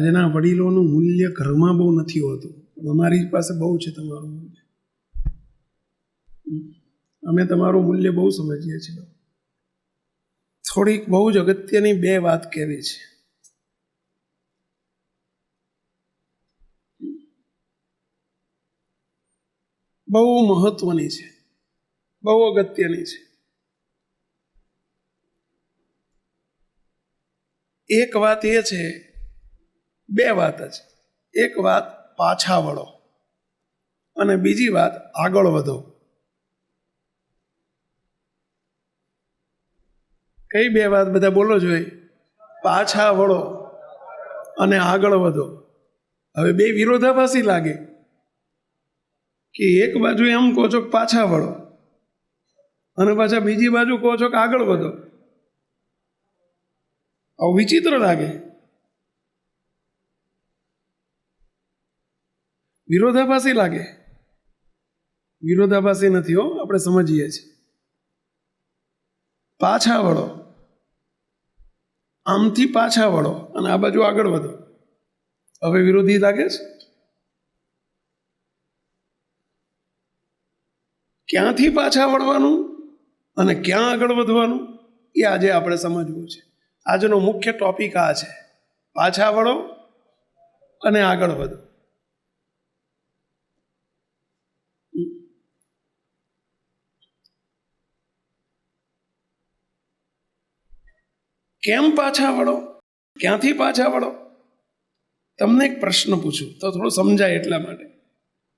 આજના વડીલોનું મૂલ્ય ઘરમાં બહુ નથી હોતું, પણ અમારી પાસે બહુ છે તમારું મૂલ્ય. અમે તમારું મૂલ્ય બહુ સમજીએ છીએ. થોડીક બહુ જ અગત્યની બે વાત કહેવી છે. બહુ મહત્વની છે, બહુ અગત્યની છે. એક વાત એ છે, બે વાત જ. એક વાત પાછા વળો અને બીજી વાત આગળ વધો. કઈ બે વાત બધા બોલો જોઈએ? પાછા વળો અને આગળ વધો. હવે બે વિરોધાભાસી લાગે કે એક બાજુ એમ કહો છો કે પાછા વળો અને પાછા બીજી બાજુ કહો છો કે આગળ વધો. આવું વિચિત્ર લાગે, વિરોધાભાસી લાગે. વિરોધાભાસી નથી હો, આપણે સમજીએ છીએ. પાછા વળો, આમથી પાછા વળો અને આ બાજુ આગળ વધો. હવે વિરોધી લાગે છે? ક્યાંથી પાછા વળવાનું અને ક્યાં આગળ વધવાનું એ આજે આપણે સમજવું છે. આજનો મુખ્ય ટોપિક આ છે, પાછા વળો અને આગળ વધો. કેમ પાછા વળો, ક્યાંથી પાછા વળો? તમને એક પ્રશ્ન પૂછું તો થોડું સમજાય એટલા માટે.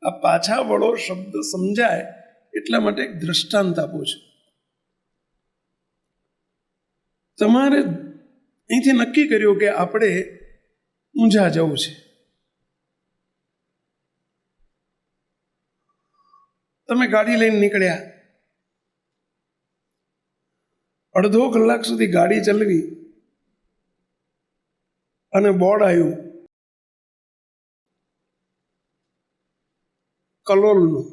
આ પાછા વળો શબ્દ સમજાય એટલા માટે એક દ્રષ્ટાંત આપું છું. તમારે અહીંથી નક્કી કર્યું કે આપણે ઊંઝા જવું છે. તમે ગાડી લઈને નીકળ્યા, અડધો કલાક સુધી ગાડી ચલાવી અને બોર્ડ આવ્યું કલોલનું.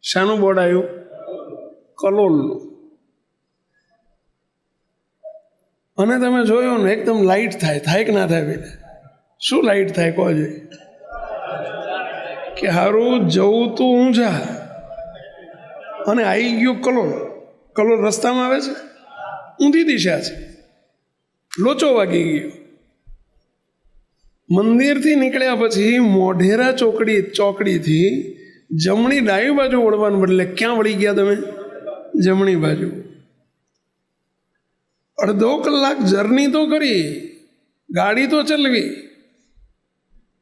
શાનું બોર્ડ આવ્યું? કલોલનું. અને તમે જોયું ને એકદમ લાઇટ થાય કે ના થાય? પેલા શું લાઇટ થાય કહો જોઈએ? કે હારું જવું તું ઊંઝા અને આવી ગયું કલોલ. કલોલ રસ્તામાં આવે છે, ઊંધી દિશા છે, લોચો વાગી ગયો. મંદિરથી નીકળ્યા પછી મોઢેરા ચોકડીથી જમણી ડાબી બાજુ વળવાનું બદલે ક્યાં વળી ગયા તમે? જમણી બાજુ. અડધો કલાક જર્ની તો કરી, ગાડી તો ચલવી,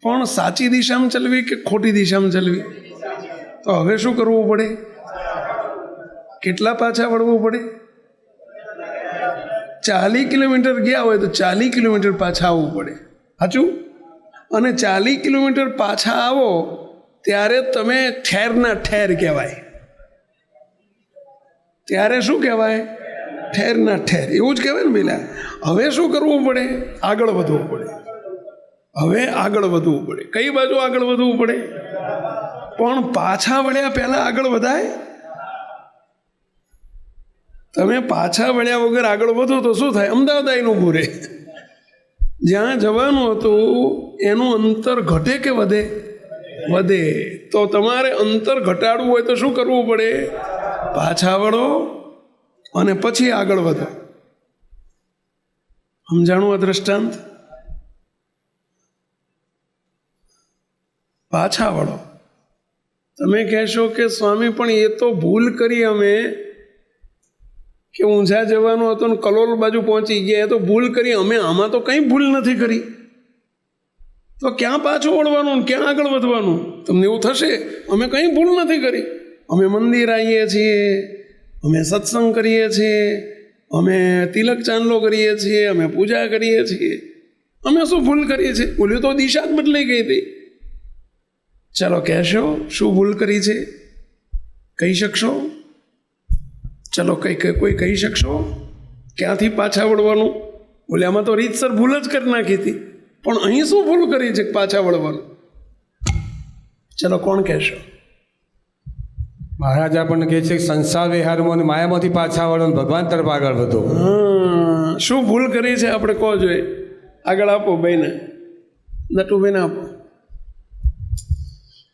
પણ સાચી દિશામાં ચલવી કે ખોટી દિશામાં ચલવી? તો હવે શું કરવું પડે? કેટલા પાછા વળવું પડે? 40 કિલોમીટર ગયા હોય તો 40 કિલોમીટર પાછા આવવું પડે. સાચું? અને 40 કિલોમીટર પાછા આવો ત્યારે તમે ઠેરના ઠેર કહેવાય. ત્યારે શું કહેવાય? ઠેરના ઠેર. એવું જ કહેવાય ને પેલા. હવે શું કરવું પડે? આગળ વધવું પડે. હવે આગળ વધવું પડે. કઈ બાજુ આગળ વધવું પડે? પણ પાછા વળ્યા પહેલા આગળ વધાય? તમે પાછા વળ્યા વગર આગળ વધો તો શું થાય? અમદાવાદ આવીને ઊભું રહે. જ્યાં જવાનું હતું એનું અંતર ઘટે કે વધે? વધે. તો તમારે અંતર ઘટાડવું હોય તો શું કરવું પડે? પાછા વળો અને પછી આગળ વધો. સમજાણું આ દ્રષ્ટાંત? પાછા વળો. તમે કહેશો કે સ્વામી પણ એ તો ભૂલ કરી અમે કે ઊંઝા જવાનું હતું ને કલોલ બાજુ પહોંચી ગયા. એ તો ભૂલ કરી અમે, આમાં તો કંઈ ભૂલ નથી કરી. તો ક્યાં પાછું વળવાનું, ક્યાં આગળ વધવાનું? તમને એવું થશે અમે કંઈ ભૂલ નથી કરી, અમે મંદિર આવીએ છીએ, અમે સત્સંગ કરીએ છીએ, અમે તિલક ચાંદલો કરીએ છીએ, અમે પૂજા કરીએ છીએ, અમે શું ભૂલ કરીએ છીએ? ભૂલ્યું તો દિશા જ બદલાઈ ગઈ હતી. ચાલો કહેશો શું ભૂલ કરી છે? કહી શકશો? ચલો કોઈ કહી શકશો? ક્યાંથી પાછા વળવાનું? બોલે આમાં તો રીતસર ભૂલ જ કરી નાખી હતી, પણ અહીં શું ભૂલ કરી છે પાછા વળવાનું? ચલો કોણ કહેશો? મહારાજ આપણને કહે છે કે સંસાર વિહારમાં અને માયામાંથી પાછા વળો, ભગવાન તરફ આગળ વધો. શું ભૂલ કરી છે આપણે કહો જોઈએ? આગળ આપો ભાઈને, નટુભાઈને આપો.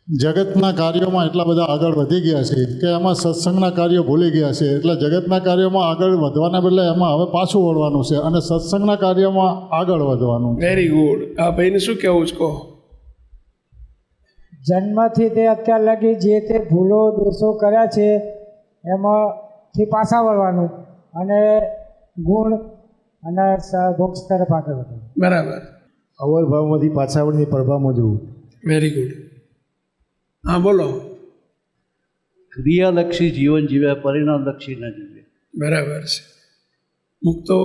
જગતના કાર્યોમાં એટલા બધા આગળ વધી ગયા છે કે એમાં સત્સંગના કાર્યો ભૂલી ગયા છે. એટલે જગતના કાર્યોમાં આગળ વધવાના બદલે એમાં હવે પાછું વળવાનું છે અને સત્સંગના કાર્યમાં આગળ વધવાનું. Very good. આ ભાઈને શું કહેવું છે કહો? જન્મથી તે અત્યાર લગી જે તે ભૂલો દોષો કર્યા છે એમાંથી પાછા વળવાનું અને ગુણ અને મોક્ષ તરફ આગળ વધવાનું. બરાબર. અવલ ભાવમાંથી પાછા વળીને પ્રભાવમાં જવું. Very good. હા બોલો. ક્રિયાલક્ષી જીવન જીવ્યા, પરિણામલક્ષી ન જીવ્યા. બરાબર છે. મુક્તો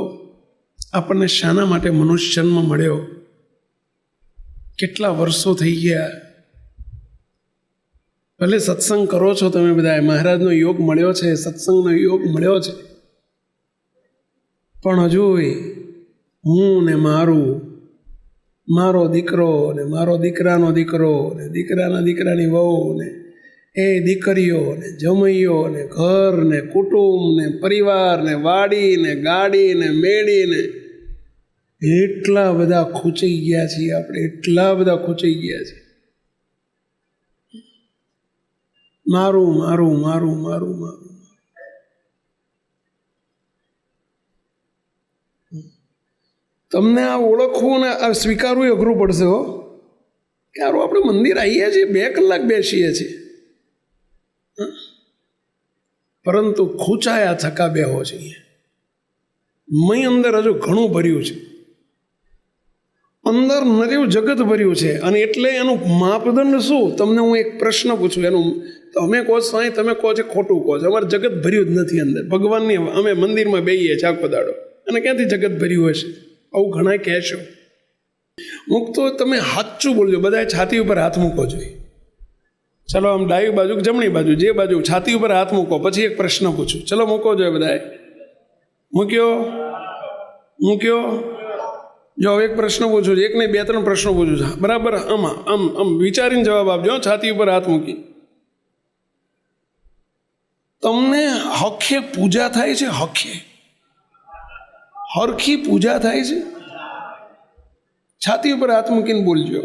આપણને શાના માટે મનુષ્ય જન્મ મળ્યો? કેટલા વર્ષો થઈ ગયા? ભલે સત્સંગ કરો છો તમે બધા, મહારાજનો યોગ મળ્યો છે, સત્સંગનો યોગ મળ્યો છે, પણ હજુ હું ને મારું, મારો દીકરો ને મારો દીકરાનો દીકરો ને દીકરાના દીકરાની વહુ ને એ દીકરીઓ ને જમૈયો ને ઘર ને કુટુંબ ને પરિવાર ને વાડી ને ગાડી ને મેળી ને એટલા બધા ખૂંચાઈ ગયા છીએ આપણે, એટલા બધા ખૂંચાઈ ગયા છીએ. મારું મારું મારું મારું મારું. તમને આ ઓળખવું ને આ સ્વીકારવું એ અઘરું પડશે હો. કે હારું આપણે મંદિર આવીએ છીએ, 2 કલાક બેસીએ છીએ, પરંતુ ખૂંચાયા થકા બેહો છીએ. મય અંદર હજુ ઘણું ભર્યું છે, અંદર નર્યું જગત ભર્યું છે. અને એટલે એનું માપદંડ શું? તમને હું એક પ્રશ્ન પૂછું, એનું તમે કહો છો અહીં, તમે કહો છો ખોટું કહો છો. અમારે જગત ભર્યું જ નથી અંદર. ભગવાનની અમે મંદિરમાં બેહીએ છીએ આખો દાડો, અને ક્યાંથી જગત ભર્યું હશે? આવું ઘણા કહેશો. મુક્તો તમે સાચું બોલજો. બધાએ છાતી ઉપર હાથ મૂકો જોઈએ. ચલો આમ ડાબી બાજુ કે જમણી બાજુ, જે બાજુ, છાતી ઉપર હાથ મૂકો. પછી એક પ્રશ્ન પૂછું. ચલો મૂકો જોઈએ બધાએ. મૂક્યો? મૂક્યો? જો એક પ્રશ્ન પૂછું છું, એક નહીં 2-3 પ્રશ્નો પૂછું છું, બરાબર? આમાં આમ આમ વિચારીને જવાબ આપજો. છાતી ઉપર હાથ મૂકી. તમને હખે પૂજા થાય છે? હખે હરખી પૂજા થાય છે? છાતી ઉપર હાથ મૂકીને બોલજો.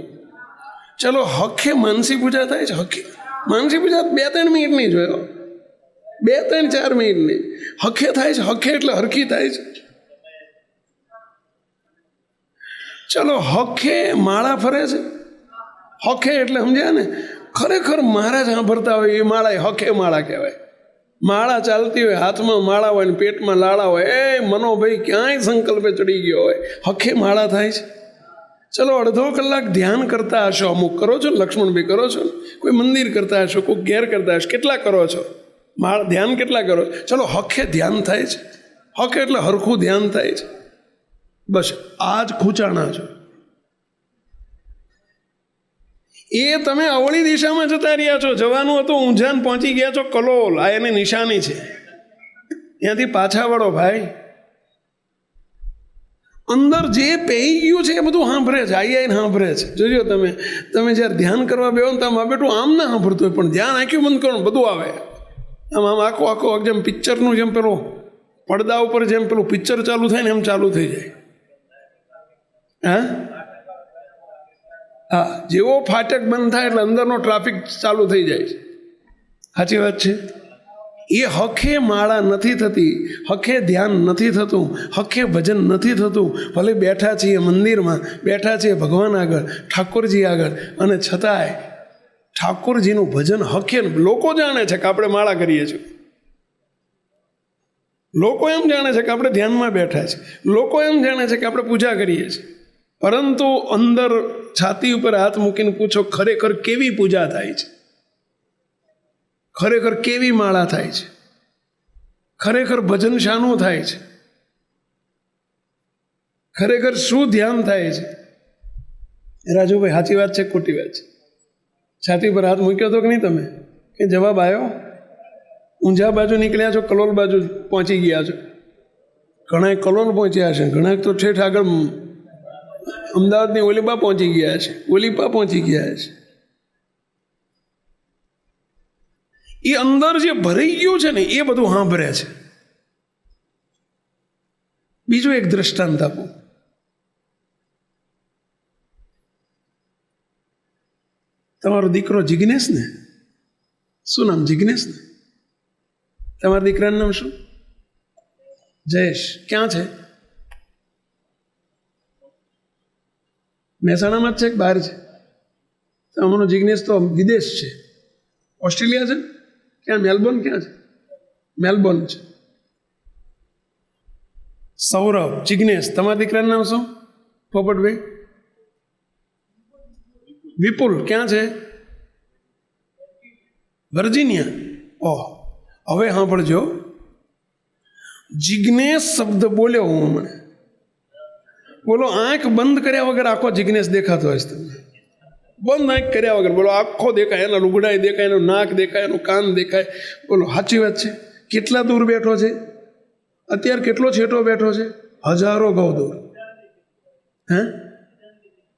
ચલો હખે માનસી પૂજા થાય છે? હખે માનસી પૂજા 2-3 મિનિટ નહીં જોયો, 2-3-4 મિનિટ નહીં. હખે થાય છે? હખે એટલે હરખી થાય છે. ચલો હખે માળા ફરે છે? હખે એટલે સમજ્યા ને? ખરેખર મહારાજ સાંભળતા હોય એ માળા હખે માળા કહેવાય. માળા ચાલતી હોય, હાથમાં માળા હોય ને પેટમાં લાળા હોય, એ મનોભાઈ ક્યાંય સંકલ્પે ચડી ગયો હોય, હખે માળા થાય છે. ચલો અડધો કલાક ધ્યાન કરતા હશો, અમુક કરો છો, લક્ષ્મણભાઈ કરો છો, કોઈ મંદિર કરતા હશો, કોઈ ઘેર કરતા હશો, કેટલા કરો છો? ધ્યાન કેટલા કરો? ચલો હખે ધ્યાન થાય છે? હખે એટલે હરખું ધ્યાન થાય છે. બસ આ જ ખૂંચાણા છો. એ તમે અવળી દિશામાં જતા રહ્યા છો. જવાનું હતું ઊંઝાન, પહોંચી ગયા છો કલોલ. આ એની નિશાની છે. ત્યાંથી પાછા વળો ભાઈ. અંદર જે પેઈ ગયું છે એ બધું સાંભળે છે, આઈને સાંભળે છે. જોજો તમે જ્યારે ધ્યાન કરવા બેહો ને તમે બેઠું આમ ના સાંભળતું હોય, પણ ધ્યાન આંખ્યું બંધ કરો બધું આવે. આમ આમ આખું આખું જેમ પિક્ચરનું જેમ પેલું પડદા ઉપર જેમ પેલું પિક્ચર ચાલુ થાય ને એમ ચાલુ થઈ જાય. હા, જેવો ફાટક બંધ થાય એટલે અંદરનો ટ્રાફિક ચાલુ થઈ જાય છે. સાચી વાત છે. એ હખે માળા નથી થતી, હખે ધ્યાન નથી થતું, હખે ભજન નથી થતું. ભલે બેઠા છીએ મંદિરમાં, બેઠા છીએ ભગવાન આગળ, ઠાકોરજી આગળ, અને છતાંય ઠાકોરજીનું ભજન હખે લોકો જાણે છે કે આપણે માળા કરીએ છીએ. લોકો એમ જાણે છે કે આપણે ધ્યાનમાં બેઠા છીએ. લોકો એમ જાણે છે કે આપણે પૂજા કરીએ છીએ. પરંતુ અંદર છાતી ઉપર હાથ મૂકીને પૂછો, ખરેખર કેવી પૂજા થાય છે? ખરેખર કેવી માળા થાય છે? ખરેખર ભજન શાનું થાય છે? ખરેખર શું ધ્યાન થાય છે? રાજુભાઈ સાચી વાત છે ખોટી વાત છે? છાતી પર હાથ મૂક્યો હતો કે નહીં તમે? કે જવાબ આવ્યો? ઊંઝા બાજુ નીકળ્યા છો, કલોલ બાજુ પહોંચી ગયા છો. ઘણા કલોલ પહોંચ્યા છે, ઘણા તો ઠેઠ આગળ અમદાવાદની ઓલીબા પહોંચી ગયા છે, ઓલીપા પહોંચી ગયા છે. એ અંદર જે ભરાઈ ગયું છે ને એ બધું સાંભળે છે. બીજું એક દ્રષ્ટાંત આપું. તમારો દીકરો જિજ્ઞેશ ને? શું નામ? જિજ્ઞેશ ને? તમારા દીકરાનું નામ શું? જયેશ. ક્યાં છે? મહેસાણામાં જ છે કે બહાર છે? અમારો જિજ્ઞેશ તો વિદેશ છે, ઓસ્ટ્રેલિયા છે. ક્યાં? મેલબોર્ન. ક્યાં છે? મેલબોર્ન છે. સૌરભ, જિજ્ઞેશ. તમારા દીકરાનું નામ શું પોપટભાઈ? વિપુલ. ક્યાં છે? વર્જિનિયા. ઓહ, હવે સાંભળજો. જિજ્ઞેશ શબ્દ બોલ્યો હું હમણાં, બોલો આંખ બંધ કર્યા વગર આખો જિજ્ઞેશ દેખાતો હશે તમને. બંધ આંખ કર્યા વગર બોલો આખો દેખાય, એના લુગડાય દેખાય, એનું નાક દેખાય, એનું કાન દેખાય. બોલો સાચી વાત છે? કેટલા દૂર બેઠો છે અત્યારે? કેટલો છેટો બેઠો છે? હજારો ગૌ દૂર. હે?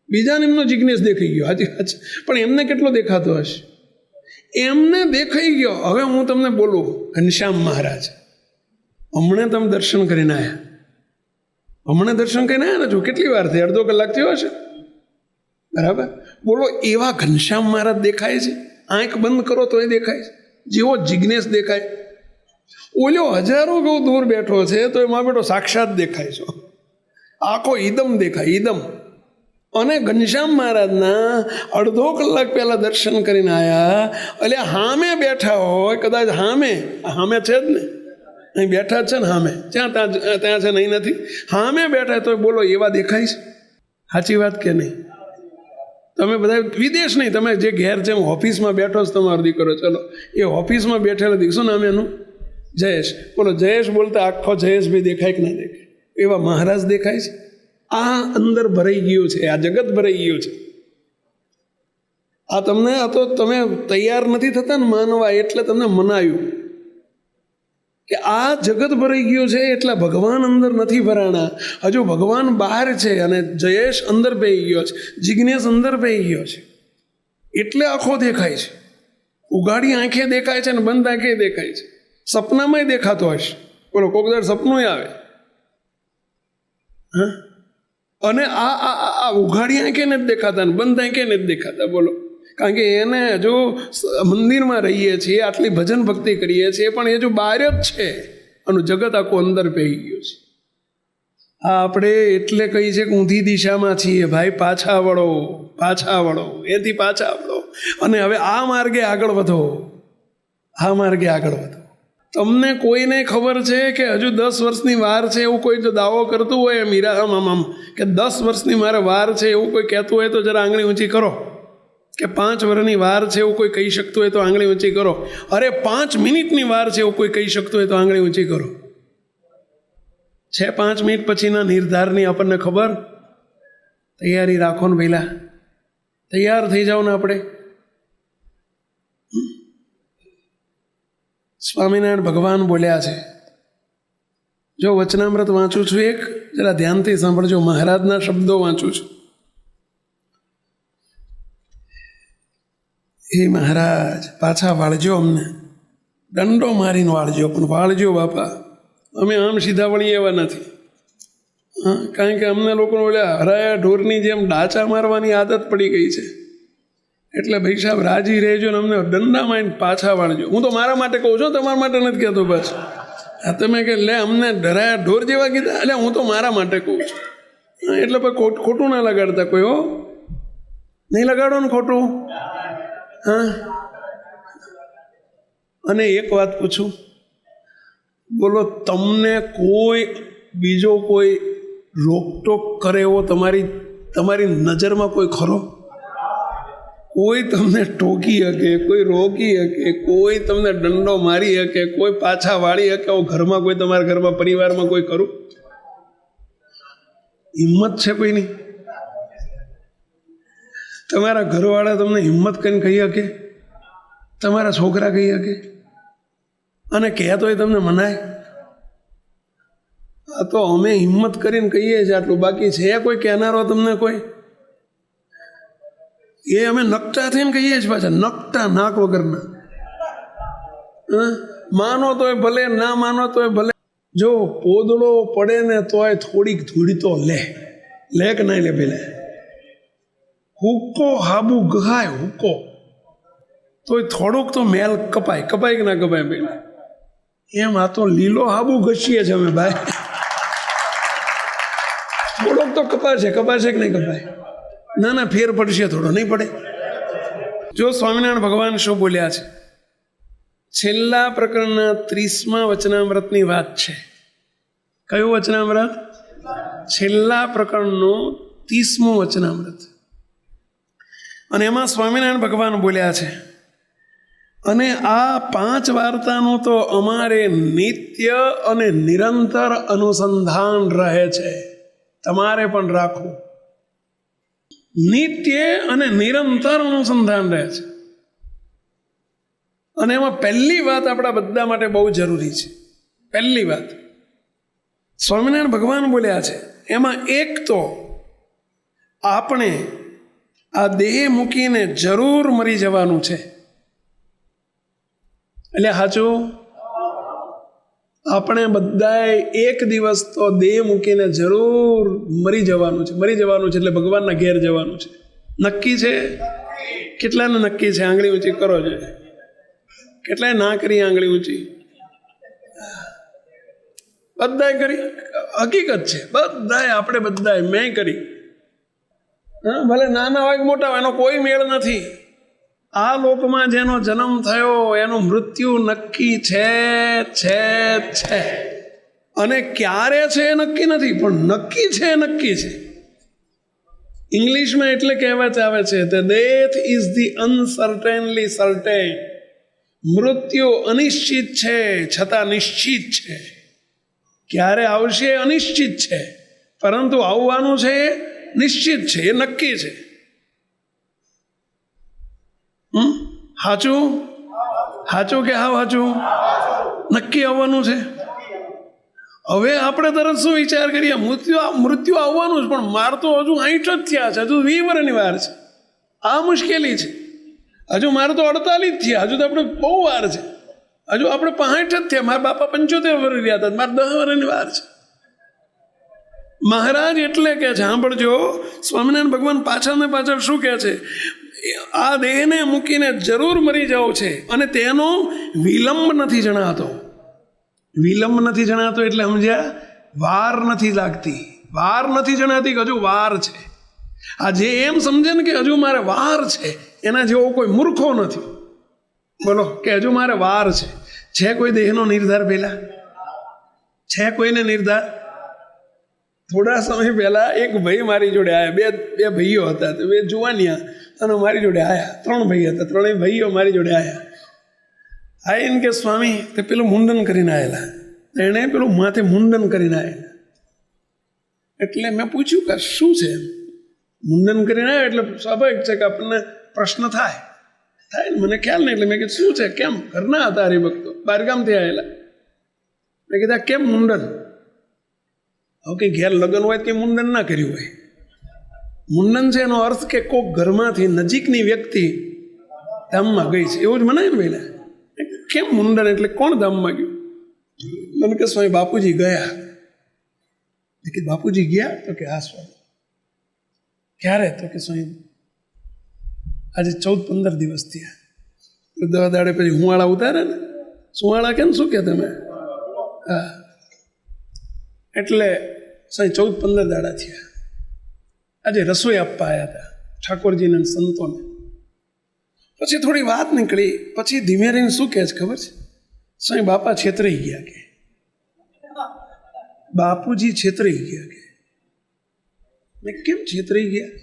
બીજાને એમનો જિજ્ઞેસ દેખાઈ ગયો, સાચી વાત છે, પણ એમને કેટલો દેખાતો હશે? એમને દેખાઈ ગયો. હવે હું તમને બોલું, ઘનશ્યામ મહારાજ હમણાં તમે દર્શન કરીને આવ્યા, હમણાં દર્શન કરીને આવ્યા ને? જો કેટલી વાર થઈ? અડધો કલાક થયો હશે, બરાબર? બોલો એવા ઘનશ્યામ મહારાજ દેખાય છે? આંખ બંધ કરો તો એ દેખાય છે, જેવો જિજ્ઞેસ દેખાય. ઓલો હજારો ગૌ દૂર બેઠો છે તો એમાં બેઠો સાક્ષાત દેખાય છો, આખો ઈદમ દેખાય, ઈદમ. અને ઘનશ્યામ મહારાજના અડધો કલાક પહેલાં દર્શન કરીને આવ્યા, એટલે સામે બેઠા હોય કદાચ, સામે છે જ ને, અહીં બેઠા જ છે ને સામે, ત્યાં છે નહીં નથી, સામે બેઠા તો બોલો એવા દેખાય છે? સાચી વાત કે નહીં? તમે બધા વિદેશ નહીં, તમે જે ઘેર છે, હું ઓફિસમાં બેઠો જ તમારો દીકરો, ચલો એ ઓફિસમાં બેઠેલો દીકરો, શું નામ એનું? જયેશ. બોલો જયેશ બોલતા આખો જયેશભાઈ દેખાય કે ના દેખાય? એવા મહારાજ દેખાય છે? આ અંદર ભરાઈ ગયું છે, આ જગત ભરાઈ ગયું છે. આ તમને, આ તો તમે તૈયાર નથી થતા ને માનવા, એટલે તમને મનાયું કે આ જગત ભરાઈ ગયું છે, એટલે ભગવાન અંદર નથી ભરાણા. હજુ ભગવાન બહાર છે અને જયેશ અંદર બેહી ગયો છે, જિજ્ઞેશ અંદર બેહી ગયો છે, એટલે આખો દેખાય છે. ઉઘાડી આંખે દેખાય છે ને બંધ આંખે દેખાય છે, સપનામાંય દેખાતો હશે. બોલો કોક દર સપનું આવે. હા, અને આ ઉઘાડી આંખે નથી દેખાતા ને બંધ આંખે નથી દેખાતા. બોલો, કારણ કે એને હજુ મંદિરમાં રહીએ છીએ, આટલી ભજન ભક્તિ કરીએ છીએ, પણ એ જો બહાર જ છે, અને જગત આખું અંદર પહેરી ગયું છે. આ આપણે એટલે કહીએ છીએ કે ઊંધી દિશામાં છીએ ભાઈ, પાછા વળો, પાછા વળો, એથી પાછા વળો, અને હવે આ માર્ગે આગળ વધો, આ માર્ગે આગળ વધો. તમને કોઈને ખબર છે કે હજુ 10 વર્ષની વાર છે એવું કોઈ જો દાવો કરતું હોય મીરા આમ કે 10 વર્ષની મારે વાર છે એવું કોઈ કહેતું હોય તો જરા આંગળી ઊંચી કરો. કે 5 વર્ષની વાર છે એવું કોઈ કહી શકતું હોય તો આંગળી ઊંચી કરો. અરે 5 મિનિટની વાર છે એવું કોઈ કહી શકતું હોય તો આંગળી ઊંચી કરો. છે 5 મિનિટ પછીના નિર્ધારની આપણને ખબર? તૈયારી રાખો ને પહેલાં, તૈયાર થઈ જાઓ ને. આપણે સ્વામિનારાયણ ભગવાન બોલ્યા છે, જો વચનામૃત વાંચું છું, એક જરા ધ્યાનથી સાંભળજો, મહારાજના શબ્દો વાંચું છું. એ મહારાજ પાછા વાળજો, અમને દંડો મારીને વાળજો, પણ વાળજો બાપા, અમે આમ સીધા વળી એવા નથી. હા, કારણ કે અમને લોકો બોલ્યા હરાયા ઢોરની જેમ ડાચા મારવાની આદત પડી ગઈ છે, એટલે ભાઈ સાહેબ રાજી રહેજો ને અમને દંડા મારીને પાછા વાળજો. હું તો મારા માટે કહું છું, તમારા માટે નથી કહેતો. બસ આ તમે કે લે અમને ડરાયા ઢોર જેવા કીધા, એટલે હું તો મારા માટે કહું છું. એટલે પછી ખોટું ના લગાડતા કોઈ, હો નહીં લગાડો ને ખોટું. હા, અને એક વાત પૂછું, બોલો તમને કોઈ બીજો કોઈ રોકટોક કરે એવો તમારી નજરમાં કોઈ ખરો? કોઈ તમને ટોકી શકે, કોઈ રોકી શકે, કોઈ તમને દંડો મારી શકે, કોઈ પાછા વાળી શકે એવો ઘરમાં કોઈ, તમારા ઘરમાં પરિવારમાં કોઈ ખરું? હિંમત છે કોઈની? તમારા ઘરવાળા તમને હિંમત કરીને કહી શકે? તમારા છોકરા કહી શકે? અને કહેતો હોય તમને મનાય? આ તો અમે હિંમત કરીને કહીએ છીએ આટલું, બાકી છે કોઈ કહેનારો તમને? કોઈ? એ અમે નકટા થઈને કહીએ છીએ પાછા, નકટા, નાક વગરના. માનો તોય ભલે, ના માનો તોય ભલે. જો પોદળો પડે ને તોય થોડીક ધૂળ તો લે કે ના લે? પેલા હુક્કો હાબુ ગહાય, હુક્કો તોય થોડુંક તો મેલ કપાય કે ના કપાય પેલા એમ. આ તો લીલો હાબુ ઘસીએ છે અમે ભાઈ. થોડોક તો કપાશે કે નહીં કપાય? ના ફેર પડશે, થોડો નહીં પડે. જો સ્વામિનારાયણ ભગવાન શું બોલ્યા છે, છેલ્લા પ્રકરણના 30મા વચનામૃતની વાત છે. કયું વચનામૃત? છેલ્લા પ્રકરણનું 30મું વચનામૃત. અને એમાં સ્વામિનારાયણ ભગવાન બોલ્યા છે, અને આ 5 વાર્તાનું તો અમારે નિત્ય અને નિરંતર અનુસંધાન રહે છે, તમારે પણ રાખવું. નિત્ય અને નિરંતર અનુસંધાન રહે છે. અને એમાં પહેલી વાત આપણા બધા માટે બહુ જરૂરી છે. પહેલી વાત સ્વામિનારાયણ ભગવાન બોલ્યા છે, એમાં એક તો આપણે આ દેહ મૂકીને જરૂર મરી જવાનું છે. એટલે સાચું, આપણે બધાએ એક દિવસ તો દેહ મૂકીને જરૂર મરી જવાનું છે. મરી જવાનું છે એટલે ભગવાનના ઘેર જવાનું છે. નક્કી છે? કેટલાને નક્કી છે? આંગળી ઊંચી કરો છે. કેટલાય ના કરી આંગળી ઊંચી? બધાએ કરી. હકીકત છે, બધાએ, આપણે બધાએ, મેં કરી. હા, ભલે નાના હોય કે મોટા હોય, એનો કોઈ મેળ નથી. આ લોકમાં જેનો જન્મ થયો એનું મૃત્યુ નક્કી છે. અને ક્યારે છે એ નક્કી નથી, પણ નક્કી છે. ઇંગ્લિશમાં એટલે કહેવત આવે છે, the death is the uncertainly certain. મૃત્યુ અનિશ્ચિત છે છતાં નિશ્ચિત છે. ક્યારે આવશે અનિશ્ચિત છે, પરંતુ આવવાનું છે નિશ્ચિત છે, એ નક્કી છે. સાચું કે સાચું? નક્કી આવવાનું છે. હવે આપણે તરત શું વિચાર કરીએ, મૃત્યુ આવવાનું જ, પણ માર તો હજુ 60 જ થયા છે, હજુ 20 વર્ષની વાર છે. આ મુશ્કેલી છે. હજુ મારે તો 48 થયા, હજુ તો આપણે બહુ વાર છે. હજુ આપણે 65 જ થયા. મારા બાપા 75 વર્ષ રહ્યા હતા, મારે 10 વર્ષની વાર છે. મહારાજ એટલે કે સાંભળજો, સ્વામિનારાયણ ભગવાન પાછળ ને પાછળ શું કહે છે, આ દેહને મૂકીને જરૂર મરી જાવ છે, અને તેનો વિલંબ નથી જણાતો. વિલંબ નથી જણાતો એટલે સમજ્યા? વાર નથી લાગતી. વાર નથી જણાતી કે હજુ વાર છે. આ જે એમ સમજે ને કે હજુ મારે વાર છે, એના જેવો કોઈ મૂર્ખો નથી. બોલો કે હજુ મારે વાર છે. છે કોઈ દેહનો નિર્ધાર પહેલા? છે કોઈને નિર્ધાર? થોડા સમય પહેલા એક ભાઈ મારી જોડે આવ્યા. બે ભાઈઓ હતા, તો બે જુવાનિયા, અને મારી જોડે આવ્યા. 3 ભાઈ હતા, 3 ભાઈઓ મારી જોડે આવ્યા. આવીને કે સ્વામી, તે પેલું મુંડન કરીને આવેલા, એણે પેલું માથે મુંડન કરીને આવેલા. એટલે મેં પૂછ્યું કે શું છે? મુંડન કરીને આવ્યા એટલે સ્વાભાવિક છે કે આપણને પ્રશ્ન થાય ને. મને ખ્યાલ નહીં, એટલે મેં કીધું શું છે, કેમ? ઘરના હતા હરિભક્તો, બહારગામથી આવેલા. મેં કીધા કેમ મુંડન? હવે કંઈ ઘેર લગ્ન હોય કે મુંડન ના કર્યું હોય. મુંડન છે એનો અર્થ કે કોઈક ઘરમાંથી નજીકની વ્યક્તિ ધામમાં ગઈ છે, એવું જ મનાય ને પહેલા. કેમ મુંડન એટલે કોણ ધામમાં ગયું? મને કે સ્વામી બાપુજી ગયા. કે બાપુજી ગયા? તો કે હા સ્વામી. ક્યારે? તો કે સ્વામી આજે 14-15 દિવસ થયા. 10 દાડે પછી હુંવાળા ઉતારે ને, સુવાળા કેમ શું કે તમે? હા, એટલે સાંઈ 14-15 દાડા થયા. આજે રસોઈ આપવા આવ્યા હતા ઠાકોરજીને સંતોને. પછી થોડી વાત નીકળી, પછી ધીમે રહીને શું કહે છે ખબર છે? સાંઈ બાપા છેતરાઈ ગયા. કે બાપુજી છેતરાઈ ગયા. કે મેં કેમ છેતરાઈ ગયા?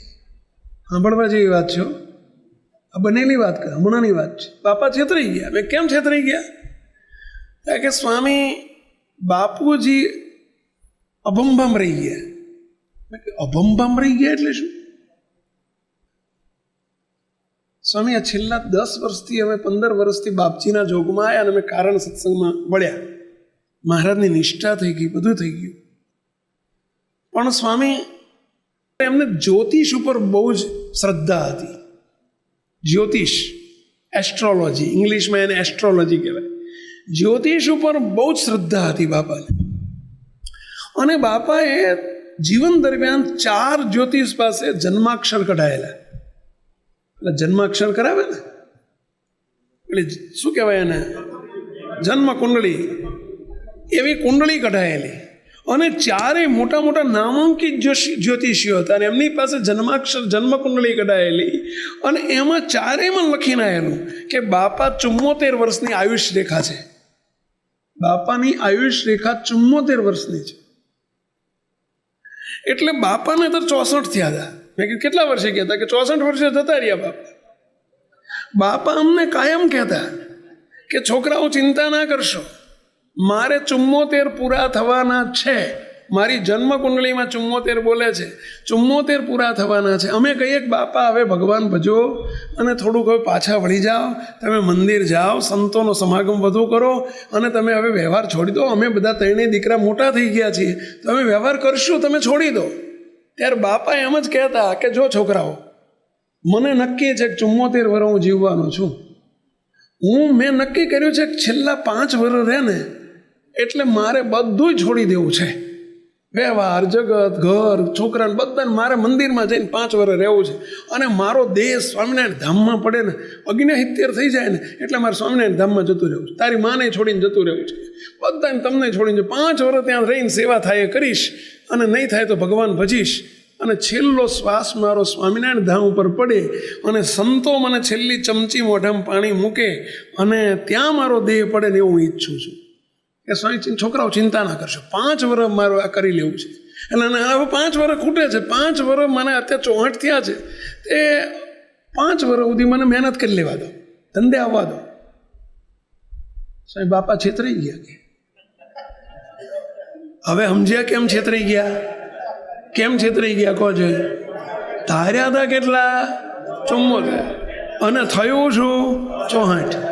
સાંભળવા જેવી વાત છે. આ બનેલી વાત કરે, હમણાંની વાત છે. બાપા છેતરાઈ ગયા. મેં કેમ છેતરાઈ ગયા? કે સ્વામી બાપુજી અભંભમ રહી ગયા. અભંભમ રહી ગયા એટલે શું? સ્વામી આ છેલ્લા 10 વર્ષથી, હવે 15 વર્ષથી બાપજીના જોગમાં આવ્યા, અને અમે કારણ સત્સંગમાં વળ્યા. મહારાજની નિષ્ઠા થઈ ગઈ, બધું થઈ ગયું. પણ સ્વામી એમને જ્યોતિષ ઉપર બહુ જ શ્રદ્ધા હતી. જ્યોતિષ, એસ્ટ્રોલોજી, ઇંગ્લિશમાં એને એસ્ટ્રોલોજી કહેવાય. જ્યોતિષ ઉપર બહુ જ શ્રદ્ધા હતી બાપાને. અને બાપાએ જીવન દરમિયાન 4 જ્યોતિષ પાસે જન્માક્ષર કઢાયેલા. એટલે જન્માક્ષર કરાવે ને, એટલે શું કહેવાય એને, જન્મ કુંડળી, એવી કુંડળી કઢાયેલી. અને ચારેય મોટા મોટા નામાંકિત જ્યોતિષીઓ હતા અને એમની પાસે જન્મ કુંડળી કઢાયેલી. અને એમાં ચારેયમાં લખીને આવેલું કે બાપા 74 વર્ષની આયુષ રેખા છે. બાપાની આયુષ રેખા 74 વર્ષની છે. એટલે બાપાને તો 64 થયા હતા. મેં કીધું કેટલા વર્ષે ગયા હતા? કે 64 વર્ષે જતા રહ્યા બાપા. બાપા અમને કાયમ કહેતા કે છોકરાઓ ચિંતા ના કરશો, મારે 74 પૂરા થવાના છે. મારી જન્મ કુંડળીમાં 74 બોલે છે, 74 પૂરા થવાના છે. અમે કહીએ કે બાપા હવે ભગવાન ભજો અને થોડુંક હવે પાછા વળી જાઓ, તમે મંદિર જાઓ, સંતોનો સમાગમ વધુ કરો અને તમે હવે વ્યવહાર છોડી દો. અમે બધા ત્રણેય દીકરા મોટા થઈ ગયા છીએ, તો અમે વ્યવહાર કરશું, તમે છોડી દો. ત્યારે બાપા એમ જ કહેતા કે જો છોકરાઓ, મને નક્કી છે કે 74 વર્ષ હું જીવવાનો છું. મેં નક્કી કર્યું છે કે છેલ્લા 5 વર્ષ રહે ને એટલે મારે બધું છોડી દેવું છે. વ્યવહાર, જગત, ઘર, છોકરાને બધાને મારે મંદિરમાં જઈને 5 વર્ષ રહેવું છે. અને મારો દેહ સ્વામિનારાયણ ધામમાં પડે ને 69 થઈ જાય ને એટલે મારે સ્વામિનારાયણ ધામમાં જતું રહેવું છે. તારી માને છોડીને જતું રહેવું છે, બધાને તમને છોડીને 5 વર્ષ ત્યાં રહીને સેવા થાય કરીશ, અને નહીં થાય તો ભગવાન ભજીશ. અને છેલ્લો શ્વાસ મારો સ્વામિનારાયણ ધામ ઉપર પડે અને સંતો મને છેલ્લી ચમચી મોઢામાં પાણી મૂકે અને ત્યાં મારો દેહ પડે ને એવું હું ઈચ્છું છું. કે સ્વામી છોકરાઓ ચિંતા ના કરશો, 5 વર્ષ મારે આ કરી લેવું છે. એટલે હવે 5 વર્ષ ખૂટે છે. 5 વર્ષ મને અત્યારે 64 થયા છે, તે 5 વર્ષ સુધી મને મહેનત કરી લેવા દો, ધંધે આવવા દો. સાહેબ બાપા છેતરાઈ ગયા. કે હવે સમજ્યા કેમ છેતરાઈ ગયા? કેમ છેતરાઈ ગયા કહો જોઈએ? ધાર્યા હતા કેટલા? 74 અને થયું શું 64.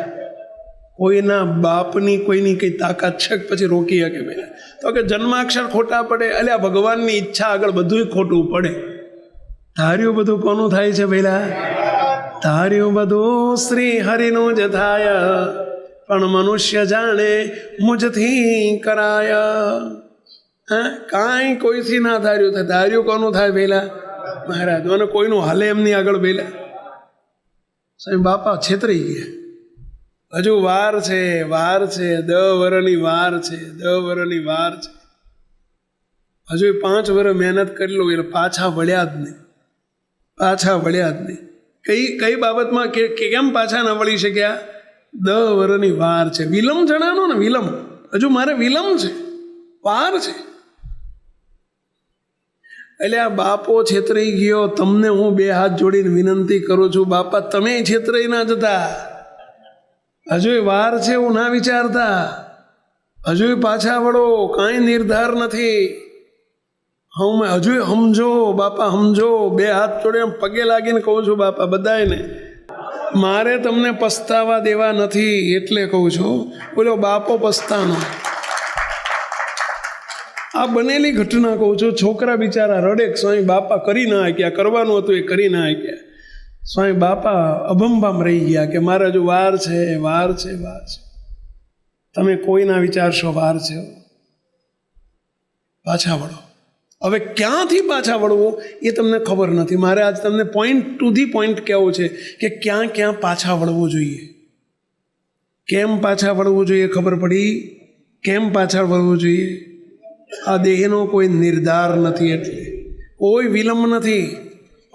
કોઈના બાપની કોઈની કઈ તાકાત છે કે પછી રોકી શકે પહેલાં? તો કે જન્માક્ષર ખોટા પડે, એટલે ભગવાનની ઈચ્છા આગળ બધું ખોટું પડે. ધાર્યું બધું કોનું થાય છે પહેલાં? ધાર્યું બધું શ્રી હરિનું જ થાય, પણ મનુષ્ય જાણે મુજથી કરાય. કાંઈ કોઈથી ના ધાર્યું થાય. ધાર્યું કોનું થાય પહેલાં? મહારાજ. અને કોઈનું હાલે એમની આગળ પહેલાં. સાહેબ બાપા છેતરાઈ ગયા. હજુ વાર છે, વાર છે, 10 વર્ષની વાર છે, 10 વર્ષની વાર છે. હજુ 5 વર્ષ મહેનત કરી લો એટલે પાછા વળ્યા જ નહીં. પાછા વળ્યા જ નહીં. કઈ બાબતમાં કેમ પાછા ના વળી શક્યા? 10 વર્ષની વાર છે. વિલંબ જણાનો ને, વિલંબ. હજુ મારે વિલંબ છે, વાર છે. એટલે આ બાપો છેતરાઈ ગયો. તમને હું 2 હાથ જોડીને વિનંતી કરું છું, બાપા તમે છેતરાઈ ના જતા. હજુ વાર છે એવું ના વિચારતા. હજુ પાછા વળો, કાંઈ નિર્ધાર નથી. હજુ સમજો બાપા, સમજો. 2 હાથ જોડે પગે લાગીને કહું છું બાપા બધાને, મારે તમને પસ્તાવા દેવા નથી એટલે કહું છું. બોલો બાપો પસ્તાનો. આ બનેલી ઘટના કહું છું. છોકરા બિચારા રડે, સ્વામી બાપા કરી ના શક્યા, કરવાનું હતું એ કરી ના શક્યા. સ્વામી બાપા અભંભામ રહી ગયા કે મારે હજુ વાર છે, વાર છે, વાર છે. તમે કોઈ ના વિચારશો વાર છે, પાછા વળો. હવે ક્યાંથી પાછા વળવું એ તમને ખબર નથી. મારે આજ તમને પોઈન્ટ ટુ ધી પોઈન્ટ કહેવું છે કે ક્યાં ક્યાં પાછા વળવું જોઈએ. કેમ પાછા વળવું જોઈએ ખબર પડી? કેમ પાછા વળવું જોઈએ? આ દેહનો કોઈ નિર્ધાર નથી, એટલે કોઈ વિલંબ નથી.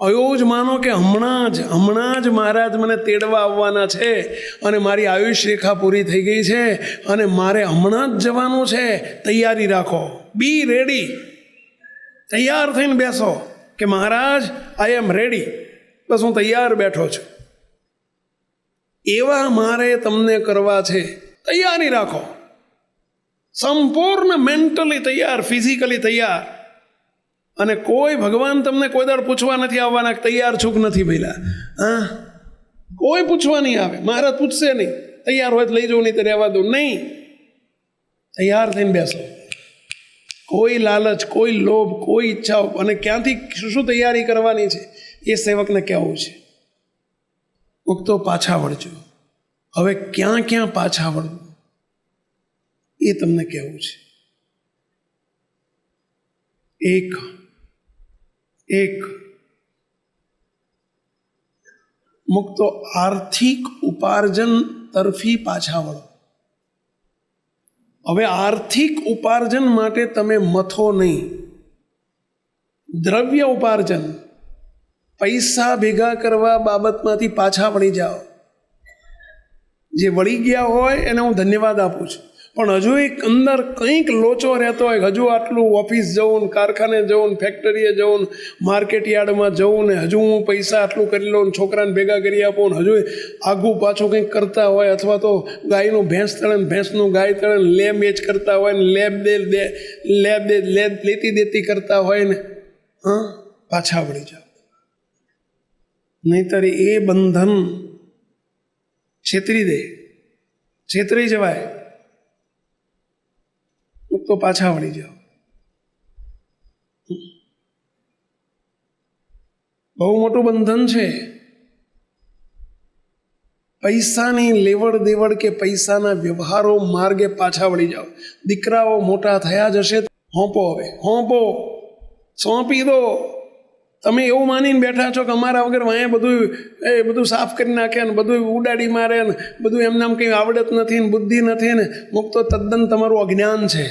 એવું જ માનો કે હમણાં જ મહારાજ મને તેડવા આવવાના છે અને મારી આયુષ રેખા પૂરી થઈ ગઈ છે અને મારે હમણાં જ જવાનું છે. તૈયારી રાખો, બી રેડી. તૈયાર થઈને બેસો કે મહારાજ આઈ એમ રેડી, બસ હું તૈયાર બેઠો છું. એવા મારે તમને કરવા છે. તૈયારી રાખો, સંપૂર્ણ મેન્ટલી તૈયાર, ફિઝિકલી તૈયાર. અને કોઈ ભગવાન તમને કોઈ દાડ પૂછવા નથી આવવાના કે તૈયાર છું કે નથી ભઈલા. હા, કોઈ પૂછવા નહીં આવે. મહારાજ પૂછશે નહીં. તૈયાર હોય તો લઈ જવું, નહીં તો રહેવા દો. નહીં, તૈયાર થઈને બેસો. કોઈ લાલચ, કોઈ લોભ, કોઈ ઈચ્છાઓ. અને ક્યાંથી શું તૈયારી કરવાની છે એ સેવકને કહેવું છે. મુક્તો પાછા વળજો. હવે ક્યાં ક્યાં પાછા વળવું એ તમને કહેવું છે. એક મુક્તો આર્થિક ઉપાર્જન તરફી પાછા વળો. હવે આર્થિક ઉપાર્જન માટે તમે મથો નહીં. દ્રવ્ય ઉપાર્જન, પૈસા ભેગા કરવા બાબતમાંથી પાછા વળી જાઓ. જે વળી ગયા હોય એને હું ધન્યવાદ આપું છું, પણ હજુ એક અંદર કંઈક લોચો રહેતો હોય, હજુ આટલું ઓફિસ જવું, કારખાને જવું, ફેક્ટરીએ જવું, માર્કેટ યાર્ડમાં જવું, ને હજુ હું પૈસા આટલું કરી લઉં, છોકરાને ભેગા કરી આપું, હજુ આઘું પાછું કંઈક કરતા હોય, અથવા તો ગાયનું ભેંસ તળે ને ભેંસનું ગાય તળે ને લે મેચ કરતા હોય ને લેતી દેતી કરતા હોય ને, હા, પાછા વળી જાઓ. નહીંતર એ બંધન છેતરી જવાય. તો પાછા વળી જાઓ. બહુ મોટું બંધન છે. પૈસાની લેવડ દેવડ કે પૈસાના વ્યવહારો માર્ગે પાછા વળી જાઓ. દીકરાઓ મોટા થયા જશે, હોંપો, હવે હોંપો, સોંપી દો. તમે એવું માનીને બેઠા છો કે અમારા વગર વાંહે બધું સાફ કરી નાખે ને બધું ઉડાડી મારે ને બધું એમને આમ કંઈ આવડત નથી ને બુદ્ધિ નથી ને, મુક્ત તદ્દન તમારું અજ્ઞાન છે.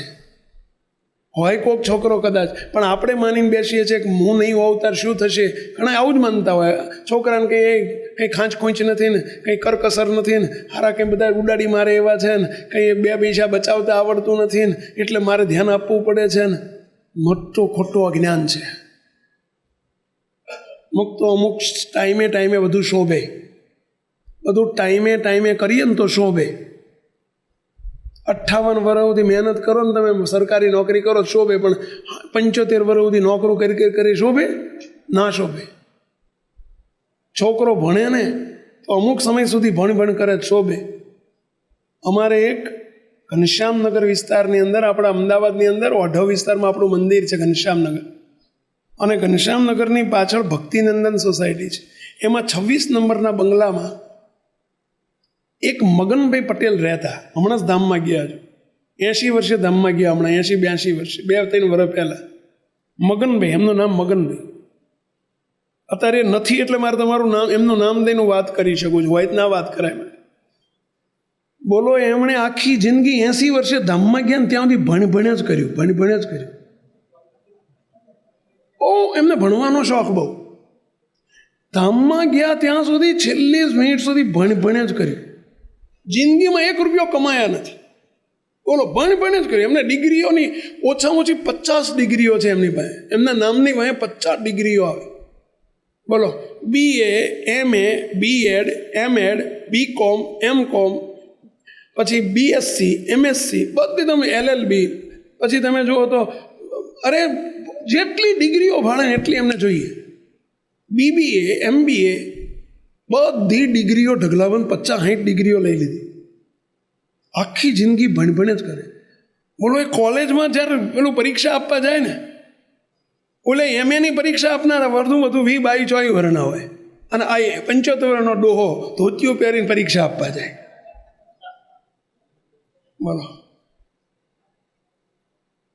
હોય કોઈક છોકરો કદાચ, પણ આપણે માનીને બેસીએ છીએ કે હું નહીં હોઉં તાર શું થશે. ઘણા આવું જ માનતા હોય. છોકરાને કંઈ ખાંચ ખૂંચ નથી ને કંઈ કરકસર નથી ને, હારા કંઈ બધા ઉડાડી મારે એવા છે ને, કંઈ બે પૈસા બચાવતા આવડતું નથી ને, એટલે મારે ધ્યાન આપવું પડે છે ને. મોટું ખોટું અજ્ઞાન છે. મુક્ત અમુક ટાઈમે બધું શોભે. બધું ટાઈમે કરીએ ને તો શોભે. 58 વર્ષ સુધી મહેનત કરો ને તમે, સરકારી નોકરી કરો શોભે, પણ 75 વર્ષ સુધી નોકરું કરી શોભે? ના શોભે. છોકરો ભણે ને તો અમુક સમય સુધી ભણ કરે શોભે. અમારે એક ઘનશ્યામનગર વિસ્તારની અંદર, આપણા અમદાવાદની અંદર ઓઢવ વિસ્તારમાં આપણું મંદિર છે ઘનશ્યામનગર, અને ઘનશ્યામનગરની પાછળ ભક્તિનંદન સોસાયટી છે. એમાં 26 નંબરના બંગલામાં એક મગનભાઈ પટેલ રહેતા. હમણાં જ ધામમાં ગયા છો, 80 વર્ષે ધામમાં ગયા, હમણાં 80-82 વર્ષે, 2-3 વર્ષ પહેલાં. મગનભાઈ, એમનું નામ મગનભાઈ. અત્યારે નથી એટલે મારે તમારું નામ, એમનું નામ દઈને વાત કરી શકું છું, હોય ના વાત કરાય. બોલો, એમણે આખી જિંદગી 80 વર્ષે ધામમાં ગયા ને ત્યાં સુધી ભણ જ કર્યું. એમને ભણવાનો શોખ બહુ. ધામમાં ગયા ત્યાં સુધી છેલ્લી મિનિટ સુધી ભણ જ કર્યું. જિંદગીમાં 1 રૂપિયો કમાયા નથી. બોલો, ભણ જ કર્યું. એમને ડિગ્રીઓની ઓછામાં ઓછી 50 ડિગ્રીઓ છે એમની પાસે. એમના નામની પાસે 50 ડિગ્રીઓ આવે. બોલો, BA, MA, BEd, MEd, BCom, MCom, પછી BSc, MSc, બધી તમે LLB, પછી તમે જુઓ તો અરે જેટલી ડિગ્રીઓ ભાડે એટલી એમને જોઈએ. BBA, MBA, બધી ડિગ્રીઓ ઢગલાબંધ 50-60 ડિગ્રીઓ લઈ લીધી. આખી જિંદગી ભણ જ કરે. બોલો, એ કોલેજમાં જ્યારે પેલું પરીક્ષા આપવા જાય ને, ઓલે MAની પરીક્ષા આપનારા વધુ 20-22 વર્ષના હોય, અને આ 75 વર્ષનો ડોહો ધોતિયો પહેરીને પરીક્ષા આપવા જાય. બોલો,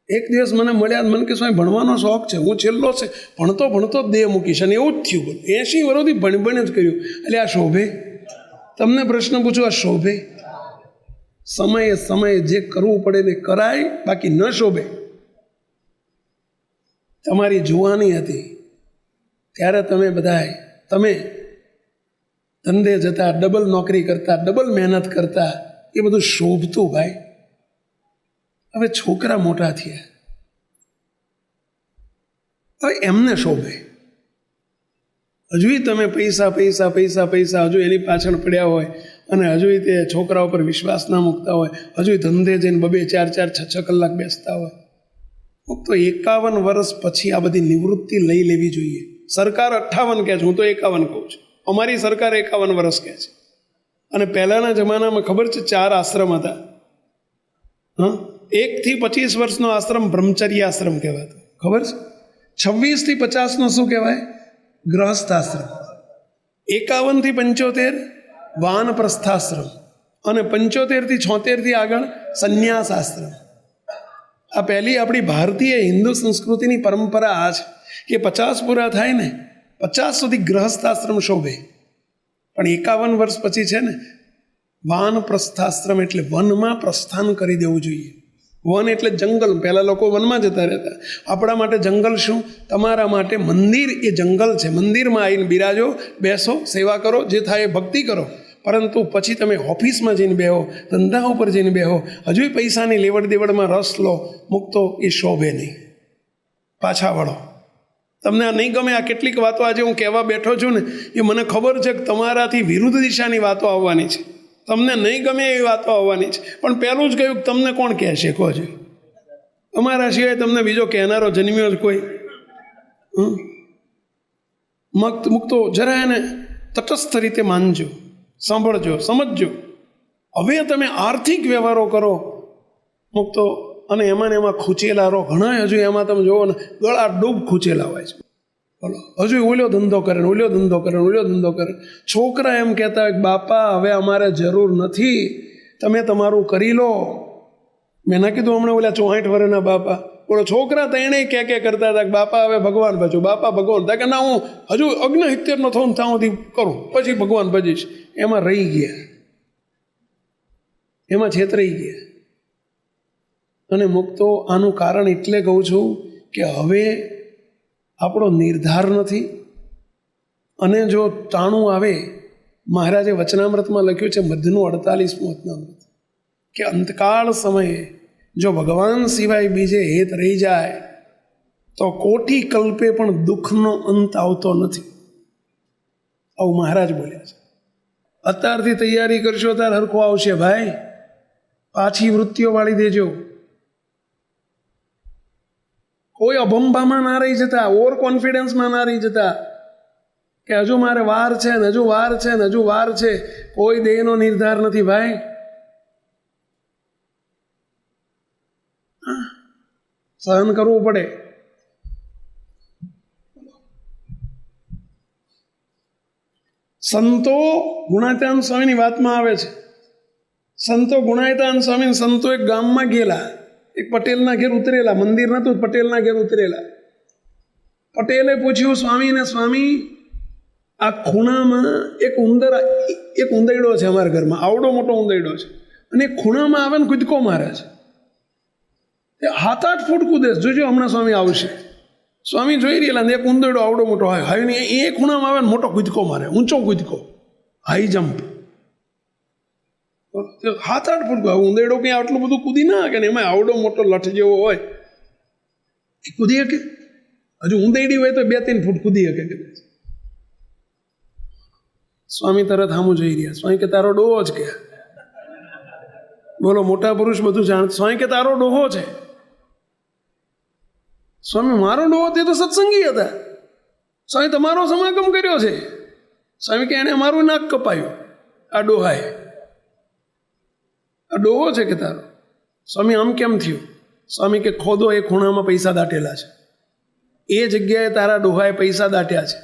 એક દિવસ મને મળ્યા, મને કે સ્વામી ભણવાનો શોખ છે, હું છેલ્લો છે ભણતો જ દેહ મૂકીશ. અને એવું જ થયું. બોલો, 80 વર્ષથી ભણ જ કર્યું. એટલે આ શોભે? તમને પ્રશ્ન પૂછું, આ શોભે? સમયે જે કરવું પડે ને કરાય, બાકી ન શોભે. તમારી જુવાની હતી ત્યારે તમે ધંધે જતા, ડબલ નોકરી કરતા, ડબલ મહેનત કરતા, એ બધું શોભતું ભાઈ. હવે છોકરા મોટા થયા, હવે એમને શોભે. હજુ તમે પૈસા હજુ એની પાછળ પડ્યા હોય, અને હજુ તે છોકરા ઉપર વિશ્વાસ ના મૂકતા હોય, હજુ ધંધે જઈને 2-4, 6 કલાક બેસતા હોય. તો 51 વર્ષ પછી આ બધી નિવૃત્તિ લઈ લેવી જોઈએ. સરકાર 58 કહે છે, હું તો 51 કહું છું. અમારી સરકાર 51 વર્ષ કહે છે. અને પહેલાંના જમાનામાં ખબર છે 4 આશ્રમ હતા. 1 થી 25 વર્ષનો આશ્રમ બ્રહ્મચર્ય આશ્રમ કહેવાતો. ખબર છે? 26 થી 50નો શું કહેવાય? ગૃહસ્થ આશ્રમ. 51 થી 75 વાનપ્રસ્થાશ્રમ, અને 75 થી 76 આગળ સંન્યાસ આશ્રમ. આ પહેલી આપણી ભારતીય હિન્દુ સંસ્કૃતિની પરંપરા આ છે કે 50 પૂરા થાય ને 50 સુધી ગૃહસ્થ આશ્રમ શોભે, પણ 51 વર્ષ પછી છે ને વાન પ્રસ્થાશ્રમ એટલે વનમાં પ્રસ્થાન કરી દેવું જોઈએ. વન એટલે જંગલ. પહેલાં લોકો વનમાં જતા રહેતા. આપણા માટે જંગલ શું? તમારા માટે મંદિર એ જંગલ છે. મંદિરમાં આવીને બિરાજો, બેસો, સેવા કરો, જે થાય એ ભક્તિ કરો. પરંતુ પછી તમે ઓફિસમાં જઈને બેહો, ધંધા ઉપર જઈને બેહો, હજુ પૈસાની લેવડ દેવડમાં રસ લો, મૂકતો એ શોભે નહીં. પાછા વળો. તમને આ નહીં ગમે. આ કેટલીક વાતો આજે હું કહેવા બેઠો છું ને, એ મને ખબર છે કે તમારાથી વિરુદ્ધ દિશાની વાતો આવવાની છે. તમને નહીં ગમે એવી વાતો આવવાની છે. પણ પહેલું જ કહ્યું કે તમને કોણ કહેશે? કહો છે અમારા સિવાય તમને બીજો કહેનારો જન્મ્યો જ કોઈ? મુક્તો જરા એને તટસ્થ રીતે માનજો, સાંભળજો, સમજજો. હવે તમે આર્થિક વ્યવહારો કરો મુક્તો, અને એમાં ને એમાં ખૂંચેલા રહો. ઘણા હજુ એમાં તમે જુઓ ને ગળા ડૂબ ખૂંચેલા હોય છે. બોલો, હજુ ઓલ્યો ધંધો કરે ને ઓલ્યો ધંધો કરે ને ઓલ્યો ધંધો કરે. છોકરા એમ કહેતા હોય કે બાપા હવે અમારે જરૂર નથી, તમે તમારું કરી લો. મેં ના કીધું હમણાં ઓલા 64 વર્ષના બાપા, બોલો છોકરા તો એને કે કરતા હતા કે બાપા હવે ભગવાન ભજો, બાપા ભગવાન. કે ના, હું હજુ 69 નો થઉં ત્યાં સુધી કરું, પછી ભગવાન ભજીશ. એમાં રહી ગયા, એમાં છેતરાઈ ગયા. અને મુક્તો આનું કારણ એટલે કહું છું કે હવે આપણો નિર્ધાર નથી. અને જો ટાણું આવે, મહારાજે વચનામૃતમાં લખ્યું છે, મધ્યનું 48મું વચનામૃત, કે અંતકાળ સમયે જો ભગવાન સિવાય બીજે હેત રહી જાય તો કોટી કલ્પે પણ દુઃખનો અંત આવતો નથી. આવું મહારાજ બોલ્યા છે. અત્યારથી તૈયારી કરશો ત્યારે હરખું આવશે ભાઈ. પાછી વૃત્તિઓ વાળી દેજો. કોઈ અભંભામાં ના રહી જતા, ઓવર કોન્ફિડન્સમાં ના રહી જતા કે હજુ મારે વાર છે ને હજુ વાર છે ને હજુ વાર છે. કોઈ દેહનો નિર્ધાર નથી ભાઈ. સહન કરવું પડે. સંતો ગુણાતીતાન સ્વામીની વાતમાં આવે છે, સંતો ગુણાતીતાન સ્વામી સંતો એક ગામમાં ગયેલા, એક પટેલના ઘેર ઉતરેલા. મંદિર નહોતું, પટેલના ઘેર ઉતરેલા. પટેલે પૂછ્યું સ્વામીને, સ્વામી આ ખૂણામાં એક ઉંદરડો છે અમારા ઘરમાં, આવડો મોટો ઉંદરડો છે, અને ખૂણામાં આવે ને કૂદકો મારે છે. 7-8 ફૂટ કૂદે, જોજો હમણાં સ્વામી આવશે. સ્વામી જોઈ રહેલા ને એક ઉંદરડો આવડો મોટો હોય, હાઈ ને એ ખૂણામાં આવે ને મોટો કૂદકો મારે, ઊંચો કૂદકો, હાઈ જમ્પ. 7-8 ફૂટ. ઉંદરડો કંઈ આટલું બધું કૂદી ના કે એમાં આવડો મોટો લઠ જેવો હોય, એ કૂદી શકે? હજુ ઉંદરડી હોય તો 2-3 ફૂટ કૂદી શકે કદાચ. સ્વામી તરત સામું જોઈ રહ્યા. સ્વામી કે તારો ડોહો જ કે. બોલો, મોટા પુરુષ બધું જાણ. સ્વામી કે તારો ડોહો છે. સ્વામી મારો ડોહો તે તો સત્સંગી હતા. સ્વામી તમારો સમાગમ કર્યો છે. સ્વામી કે એને અમારું નાક કપાયું આ ડોહાએ. આ ડોહો છે કે તારો? સ્વામી આમ કેમ થયું? સ્વામી કે ખોદો, એ ખૂણામાં પૈસા દાટેલા છે. એ જગ્યાએ તારા ડોહાએ પૈસા દાટ્યા છે.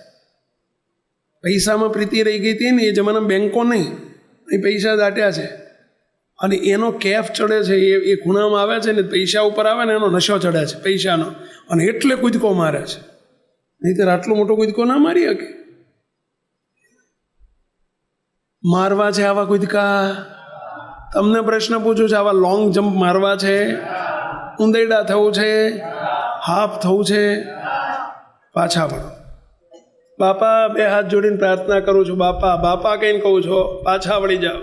પૈસામાં પ્રીતિ રહી ગઈ હતી ને, એ જમાનામાં બેંકો નહીં, એ પૈસા દાટ્યા છે. અને એનો કેફ ચડે છે, એ ખૂણામાં આવે છે ને, પૈસા ઉપર આવે ને એનો નશો ચડે છે પૈસાનો, અને એટલે કૂદકો મારે છે. નહીંતર આટલો મોટો કૂદકો ના મારી શકે. મારવા છે આવા કૂદકા? તમને પ્રશ્ન પૂછું છે, આવા લોંગ જમ્પ મારવા છે? ઉંદરડા થવું છે? હાફ થવું છે? પાછા વળો. બાપા, 2 હાથ જોડીને પ્રાર્થના કરું છું, બાપા બાપા કહીને કહું છો, પાછા વળી જાઓ.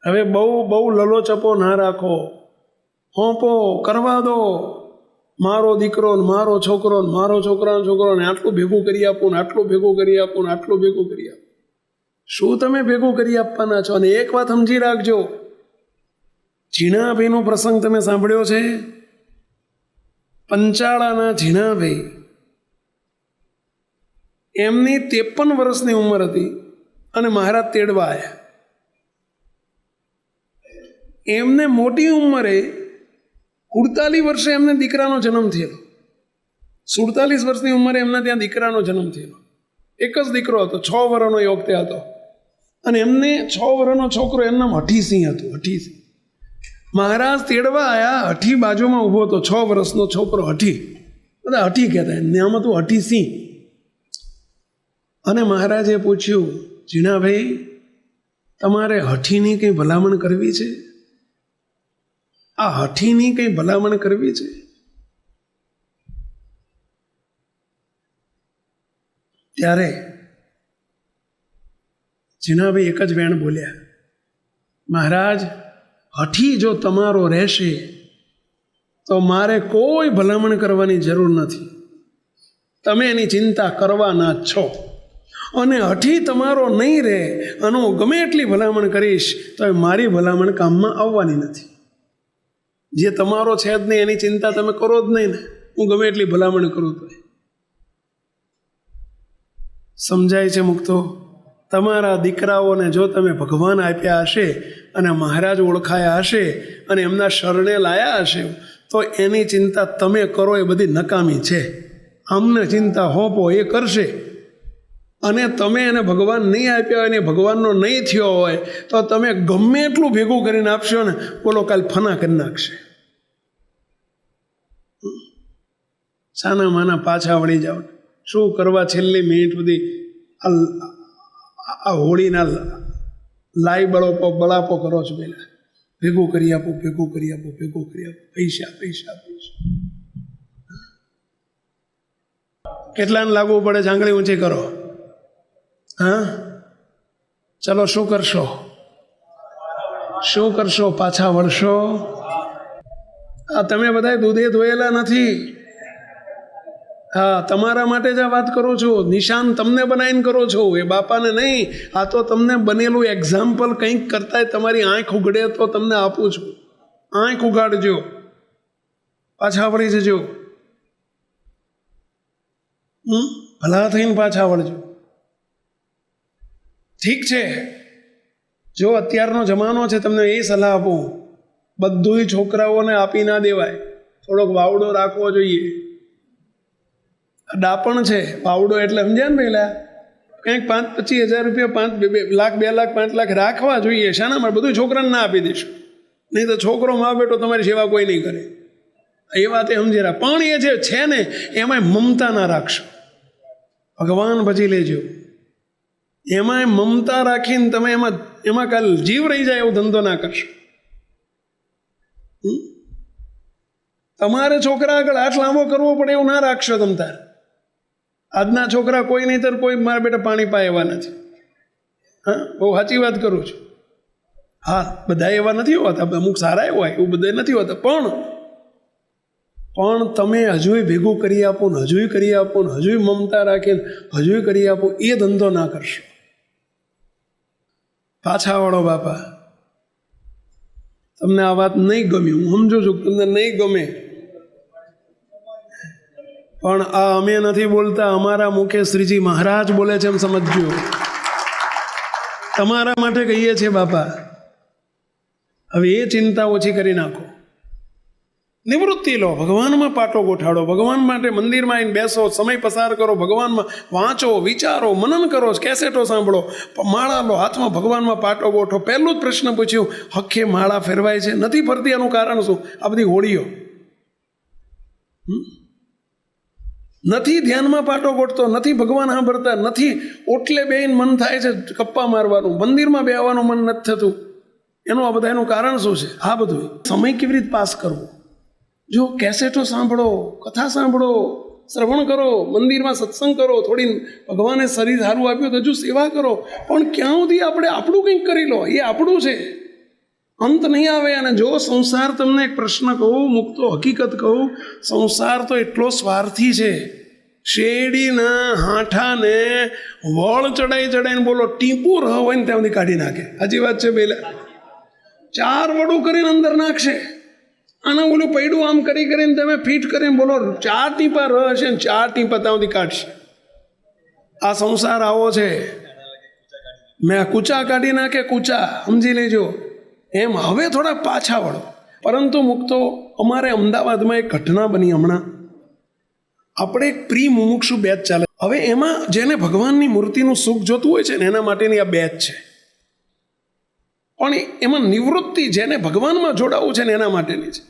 હવે બહુ લલોચપો ના રાખો. હોંપો કરવા દો. મારો દીકરો ને મારો છોકરો ને મારો છોકરાનો છોકરો ને આટલું ભેગું કરી આપું ને આટલું ભેગું કરી આપું ને આટલું ભેગું કરી આપું. શું તમે ભેગું કરી આપવાના છો? અને એક વાત સમજી રાખજો, ઝીણાભાઈનો પ્રસંગ તમે સાંભળ્યો છે? પંચાળાના ઝીણાભાઈ, એમની 53 વર્ષની ઉંમર હતી અને મહારાજ તેડવા આવ્યા. એમને મોટી ઉંમરે 48 વર્ષે એમને દીકરાનો જન્મ થયેલો. 47 વર્ષની ઉંમરે એમના ત્યાં દીકરાનો જન્મ થયેલો. એક જ દીકરો હતો, 6 વર્ષનો એ વખતે હતો. અને એમને 6 વર્ષનો છોકરો એમના હઠીસિંહ હતું. હઠીસિંહ મહારાજ તેડવા આવ્યા, હઠી બાજુમાં ઊભો હતો, 6 વર્ષનો છોકરો હઠી, બધા હઠી કહેતા, એમને આમ હતું હઠીસિંહ. અને મહારાજે પૂછ્યું, જીણાભાઈ, તમારે હઠીની કંઈ ભલામણ કરવી છે? આ હઠીની કંઈ ભલામણ કરવી છે? ત્યારે જીણાભાઈ એક જ વેણ બોલ્યા, મહારાજ, હઠી જો તમારો રહેશે તો મારે કોઈ ભલામણ કરવાની જરૂર નથી. તમે એની ચિંતા કરવાના જ છો. અને હઠી તમારો નહીં રહે અને હું ગમે એટલી ભલામણ કરીશ તો મારી ભલામણ કામમાં આવવાની નથી. જે તમારો છે જ નહીં એની ચિંતા તમે કરો જ નહીં ને, હું ગમે એટલી ભલામણ કરું તો. સમજાય છે મુક્તો? તમારા દીકરાઓને જો તમે ભગવાન આપ્યા હશે અને મહારાજ ઓળખાયા હશે અને એમના શરણે લાયા હશે તો એની ચિંતા તમે કરો એ બધી નકામી છે. અમને ચિંતા હોપો એ કરશે. અને તમે એને ભગવાન નહીં આપ્યા હોય ને ભગવાનનો નહીં થયો હોય તો તમે ગમે એટલું ભેગું કરીને આપશો ને, બોલો કાલ ફના કરી નાખશે. સાના માના પાછા વળી જાઓ. શું કરવા છેલ્લી મિનિટ સુધી આ હોળીના લાઈ બળાપો કરો છો? પેલા ભેગું કરી આપો, ભેગું કરી આપો, ભેગું કરી આપો, પૈસા પૈસા પૈસા. કેટલાને લાગવું પડે છે? આંગળી ઊંચી કરો. હા, ચલો, શું કરશો? શું કરશો? પાછા વળશો? આ તમે બધા દૂધે ધોયેલા નથી. હા, તમારા માટે જ આ વાત કરું છું. નિશાન તમને બનાવીને કરું છું, એ બાપાને નહીં. આ તો તમને બનેલું એક્ઝામ્પલ કંઈક કરતાંય તમારી આંખ ઉઘડે તો તમને આપું છું. આંખ ઉગાડજો, પાછા વળી જજો. ભલા થઈને પાછા વળજો. ઠીક છે, જો અત્યારનો જમાનો છે, તમને એ સલાહ આપું, બધુંય છોકરાઓને આપી ના દેવાય. થોડોક વાવડો રાખવો જોઈએ. ડાપણ છે વાવડો એટલે, સમજ્યા ને પહેલા? કંઈક 5-25 હજાર રૂપિયા, 2 લાખ 5 લાખ રાખવા જોઈએ. શાના માટે? બધું છોકરાને ના આપી દઈશું, નહીં તો છોકરો મા બેટો તમારી સેવા કોઈ નહીં કરે. એ વાત એ સમજી રહ્યા. પણ એ જે છે ને એમાંય મમતા ના રાખશો. ભગવાન ભજી લેજો. એમાંય મમતા રાખીને તમે એમાં કાલ જીવ રહી જાય એવો ધંધો ના કરશો. તમારે છોકરા આગળ હાથ લાંબો કરવો પડે એવું ના રાખશો તમ તાર. આજના છોકરા કોઈ નહીં તર કોઈ મારા બેટા પાણી પાય એવા નથી. હા, બહુ સાચી વાત કરું છું. હા, બધા એવા નથી હોતા, અમુક સારા એવા હોય, એવું બધા નથી હોતા. પણ તમે હજુય ભેગું કરી આપો ને, હજુય કરી આપો ને, હજુય મમતા રાખીને હજુય કરી આપો, એ ધંધો ના કરશો. પાછા વાળો બાપા. તમને આ વાત નહીં ગમી, હું સમજુ છું કે તમને નહીં ગમે, પણ આ અમે નથી બોલતા, અમારા મુખે શ્રીજી મહારાજ બોલે છે એમ સમજજો. તમારા માટે કહીએ છીએ બાપા. હવે એ ચિંતા ઓછી કરી નાખો. નિવૃત્તિ લો, ભગવાનમાં પાટો ગોઠાડો, ભગવાન માટે મંદિરમાં આવીને બેસો, સમય પસાર કરો, ભગવાનમાં વાંચો, વિચારો, મનન કરો, કેસેટો સાંભળો, માળા લો, હાથમાં ભગવાનમાં પાટો ગોઠો. પહેલું જ પ્રશ્ન પૂછ્યું, હખે માળા ફેરવાય છે? નથી ફરતી. એનું કારણ શું? આ બધી હોળીઓ. નથી ધ્યાનમાં પાટો ગોઠતો, નથી ભગવાન સાંભળતા, નથી ઓટલે બેહીને મન થાય છે કપ્પા મારવાનું, મંદિરમાં બેહવાનું મન નથી થતું. એનું આ બધા એનું કારણ શું છે? આ બધું સમય કેવી રીતે પાસ કરવો? જો કેસેટો સાંભળો, કથા સાંભળો, શ્રવણ કરો, મંદિરમાં સત્સંગ કરો, થોડી ભગવાને શરીર સારું આપ્યું તો હજુ સેવા કરો. પણ ક્યાં સુધી આપણે આપણું કંઈક કરી લો? એ આપણું છે, અંત નહીં આવે. અને જો સંસાર, તમને એક પ્રશ્ન કહું, મુક્તો હકીકત કહું, સંસાર તો એટલો સ્વાર્થી છે. શેરડીના હાંઠાને વળ ચડાઈને બોલો ટીપું રહ હોય ને ત્યાં સુધી કાઢી નાખે. સાચી વાત છે? પહેલા 4 વડું કરીને અંદર નાખશે. આના ઓલું પૈડું આમ કરીને તમે ફીટ કરીને બોલો 4 ટીપા રહ હશે ને 4 ટીપા ત્યાં સુધી કાઢશે. આ સંસાર આવો છે. મેં કૂચા કાઢી નાખે, કૂચા, સમજી લેજો. એમ હવે થોડા પાછા વળો. પરંતુ મુક્તો, અમારે અમદાવાદમાં એક ઘટના બની હમણાં. આપણે એક પ્રી મુમુક્ષુ બેચ ચાલે. હવે એમાં જેને ભગવાનની મૂર્તિનું સુખ જોતું હોય છે ને એના માટેની આ બેચ છે. પણ એમાં નિવૃત્તિ, જેને ભગવાનમાં જોડાવું છે ને એના માટેની છે.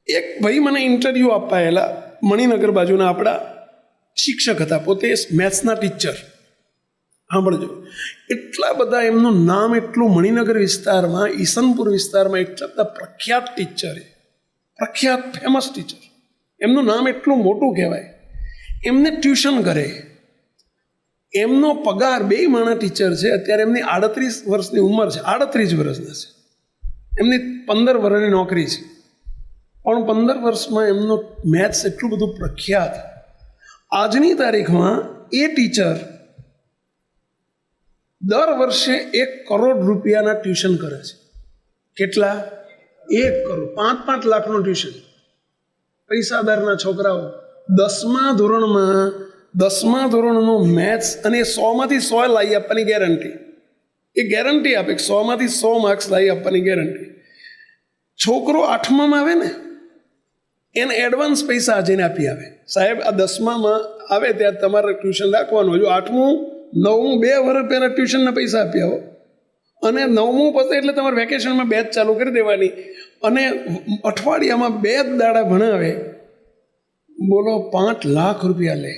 એક ભાઈ મને ઇન્ટરવ્યૂ આપવા આવેલા, મણિનગર બાજુના આપણા શિક્ષક હતા, પોતે મેથ્સના ટીચર. સાંભળજો, એટલા બધા એમનું નામ એટલું મણિનગર વિસ્તારમાં, ઈસનપુર વિસ્તારમાં એટલા બધા પ્રખ્યાત ટીચર, પ્રખ્યાત ફેમસ ટીચર, એમનું નામ એટલું મોટું કહેવાય. એમને ટ્યુશન કરે, એમનો પગાર, બે માણા ટીચર છે, અત્યારે એમની 38 વર્ષની ઉંમર છે, 38 વર્ષના છે, એમની 15 વર્ષની નોકરી છે, પણ 15 વર્ષમાં એમનો મેથ્સ એટલું બધું પ્રખ્યાત. આજની તારીખમાં એ ટીચર દર વર્ષે 1 કરોડ રૂપિયાના ટ્યુશન કરે છે. કેટલા? 1 કરોડ, 5-5 લાખનું ટ્યુશન. પૈસાદારના છોકરાઓ 10મા ધોરણનું મેથ્સ, અને 100માંથી 100 લાવી આપવાની ગેરંટી. એ ગેરંટી આપે, 100માંથી 100 માર્ક્સ લાવી આપવાની ગેરંટી. છોકરો 8મામાં આવે ને, એને એડવાન્સ પૈસા જઈને આપી આવે, સાહેબ આ 10મામાં આવે ત્યારે તમારે ટ્યુશન રાખવાનું, હજુ 8મું 9મું 2 વર્ષ પહેલાં ટ્યુશનના પૈસા આપી આવો, અને 9મું પતે એટલે તમારે વેકેશનમાં બેચ ચાલુ કરી દેવાની, અને અઠવાડિયામાં 2 દાડા ભણાવે. બોલો, 5 લાખ રૂપિયા લે.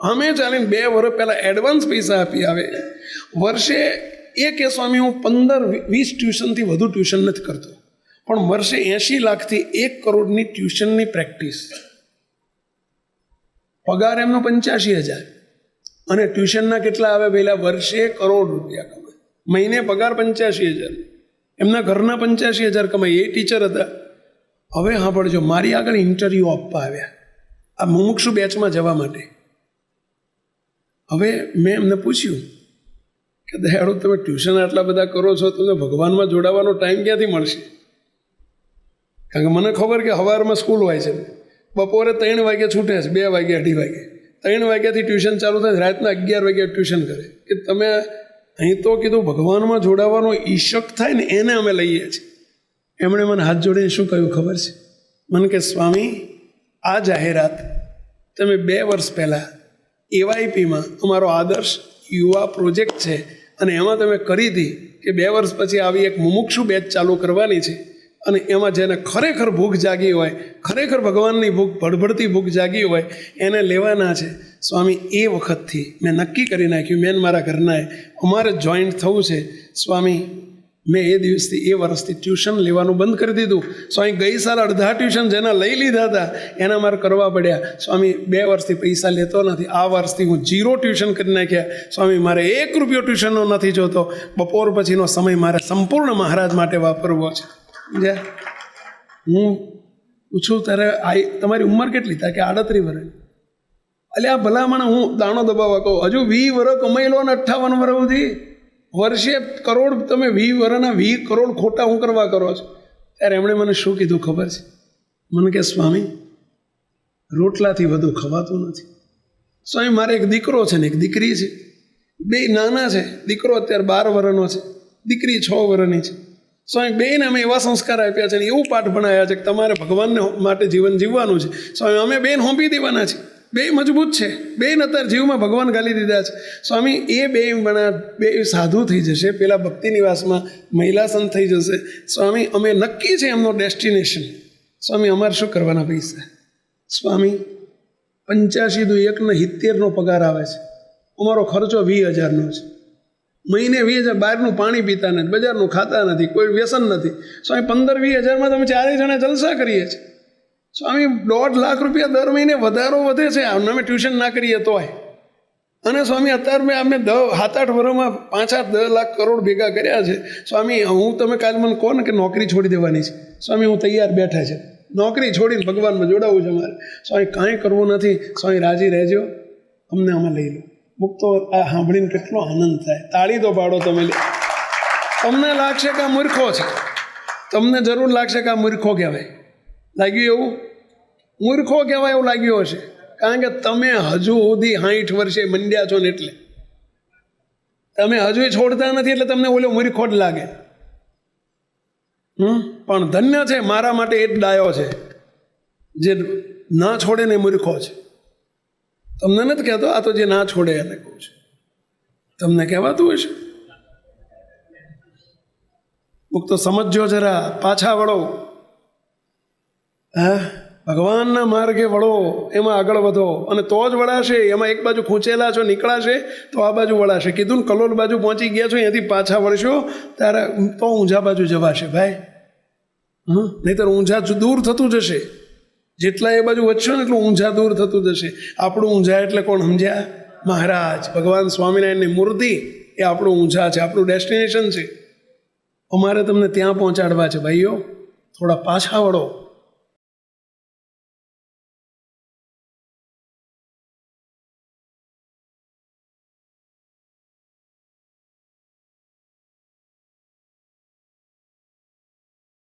અમે ચાલીને 2 વર્ષ પહેલાં એડવાન્સ પૈસા આપી આવે. વર્ષે એ કે સ્વામી હું 15-20 ટ્યુશનથી વધુ ટ્યુશન નથી કરતો, પણ વર્ષે 80 લાખથી 1 કરોડની ટ્યુશનની પ્રેક્ટિસ. પગાર એમનો 85,000, અને ટ્યુશનના કેટલા આવે પહેલાં? વર્ષે 1 કરોડ રૂપિયા કમાય, મહિને પગાર 85,000, એમના ઘરના 85,000 કમાય. એ ટીચર હતા. હવે સાંભળજો, મારી આગળ ઇન્ટરવ્યૂ આપવા આવ્યા આ મુમુક્ષુ બેચમાં જવા માટે. હવે મેં એમને પૂછ્યું કે દયાળુ, તમે ટ્યુશન આટલા બધા કરો છો, તમને ભગવાનમાં જોડાવાનો ટાઈમ ક્યાંથી મળશે? કારણ કે મને ખબર કે સવારમાં સ્કૂલ હોય છે, બપોરે 3 વાગે છૂટે છે, 2 વાગે 2:30 વાગે, 3 વાગ્યાથી ટ્યુશન ચાલુ થાય, રાતના 11 વાગે ટ્યુશન કરે. કે તમે અહીં તો કીધું ભગવાનમાં જોડાવાનો ઈશક થાય ને, એને અમે લઈએ છીએ. એમણે મને હાથ જોડીને શું કહ્યું ખબર છે? મને કે સ્વામી, આ જાહેરાત તમે 2 વર્ષ પહેલાં એવાયપીમાં અમારો આદર્શ યુવા પ્રોજેક્ટ છે, અને એમાં તમે કરી હતી કે 2 વર્ષ પછી આવી એક મુમુક્ષુ બેચ ચાલુ કરવાની છે, અને એમાં જેને ખરેખર ભૂખ જાગી હોય, ખરેખર ભગવાનની ભૂખ, ભડભડતી ભૂખ જાગી હોય, એને લેવાના છે. સ્વામી, એ વખતથી મેં નક્કી કરી નાખ્યું, મેં મારા ઘરનાએ, અમારે જોઈન્ટ થવું છે. સ્વામી, મેં એ દિવસથી, એ વર્ષથી ટ્યુશન લેવાનું બંધ કરી દીધું. સ્વામી, ગઈ સાલ અડધા ટ્યુશન જેના લઈ લીધા હતા એના મારે કરવા પડ્યા. સ્વામી, 2 વર્ષથી પૈસા લેતો નથી, આ વર્ષથી હું 0 ટ્યુશન કરી નાખ્યા. સ્વામી, મારે 1 રૂપિયો ટ્યુશનનો નથી જોતો, બપોર પછીનો સમય મારે સંપૂર્ણ મહારાજ માટે વાપરવો છે. સમજ્યા? હું પૂછું ત્યારે તમારી ઉંમર કેટલી? થાય કે 38 વર્ષ. એટલે આ ભલામણ હું દાણો દબાવવા કહું, હજુ 20 વર્ષ કમાઈ લો ને 58 વર્ષ સુધી, વર્ષે કરોડ, તમે 20 વર્ષના 20 કરોડ ખોટા હું કરવા કરો છો? ત્યારે એમણે મને શું કીધું ખબર છે? મને કે સ્વામી, રોટલાથી વધુ ખવાતું નથી. સ્વામી, મારે એક દીકરો છે ને એક દીકરી છે, 2 નાના છે. દીકરો અત્યારે 12 વર્ષનો છે, દીકરી 6 વર્ષની છે. સ્વામી, બેને અમે એવા સંસ્કાર આપ્યા છે ને એવું પાઠ ભણાવ્યા છે કે તમારે ભગવાનને માટે જીવન જીવવાનું છે. સ્વામી, અમે બેન હોંપી દેવાના છે, 2 મજબૂત છે, 2 અત્યારે જીવમાં ભગવાન ગાલી દીધા છે. સ્વામી, એ 2 સાધુ થઈ જશે, પેલા ભક્તિ નિવાસમાં મહિલા સંત થઈ જશે. સ્વામી, અમે નક્કી છે એમનો ડેસ્ટિનેશન. સ્વામી, અમારે શું કરવાના પૈસા? સ્વામી, 85 × 1 = 70નો પગાર આવે છે, અમારો ખર્ચો 20,000નો છે. મહિને 20,000, બહારનું પાણી પીતા નથી, બજારનું ખાતા નથી, કોઈ વ્યસન નથી. સ્વામી, 15-20 હજારમાં તમે 4 જણા જલસા કરીએ છીએ. સ્વામી, 1.5 લાખ રૂપિયા દર મહિને વધારો વધે છે, અમે ટ્યુશન ના કરીએ તોય. અને સ્વામી, અત્યારે મેં અમે 7-8 વર્ષમાં 5-10 લાખ કરોડ ભેગા કર્યા છે. સ્વામી, હું તમે કાલે મને કહો ને કે નોકરી છોડી દેવાની છે, સ્વામી હું તૈયાર બેઠા છે, નોકરી છોડીને ભગવાનમાં જોડાવવું છે મારે. સ્વામી, કાંઈ કરવું નથી. સ્વામી, રાજી રહેજો, અમને આમાં લઈ લો. મુક્તો આ સાંભળીને કેટલો આનંદ થાય. તાળી તો પાડો તમે. તમને લાગશે કે આ મૂર્ખો છે, તમને જરૂર લાગશે કે આ મૂર્ખો કહેવાય. લાગ્યું એવું? મૂર્ખો કહેવાય એવું લાગ્યું હશે, કારણ કે તમે હજુ સુધી 60 વર્ષે મંડ્યા છો ને, એટલે તમે હજુ છોડતા નથી, એટલે તમને ઓલો મૂર્ખો જ લાગે. પણ ધન્ય છે મારા માટે એ જ ડાયો છે જે ના છોડે ને મૂર્ખો છે. તમને નથી કહેતો, આ તો જે ના છોડે એને કહું છું. તમને કહેવાતું હશે? મુક્તો સમજો જરા, પાછા વળો. હા, ભગવાનના માર્ગે વળો, એમાં આગળ વધો, અને તો જ વળાશે. એમાં એક બાજુ ખૂંચેલા છો, નીકળાશે તો આ બાજુ વળાશે. કીધું ને, કલોલ બાજુ પહોંચી ગયા છો, અહીંયાથી પાછા વળશો ત્યારે તો ઊંઝા બાજુ જવાશે ભાઈ. નહીંતર ઊંઝા દૂર થતું જશે. જેટલા એ બાજુ વધશો ને એટલું ઊંઝા દૂર થતું જશે. આપણું ઊંઝા એટલે કોણ સમજ્યા? મહારાજ ભગવાન સ્વામિનારાયણની મૂર્તિ એ આપણું ઊંઝા છે, આપણું ડેસ્ટિનેશન છે. અમારે તમને ત્યાં પહોંચાડવા છે ભાઈઓ. થોડા પાછા વળો.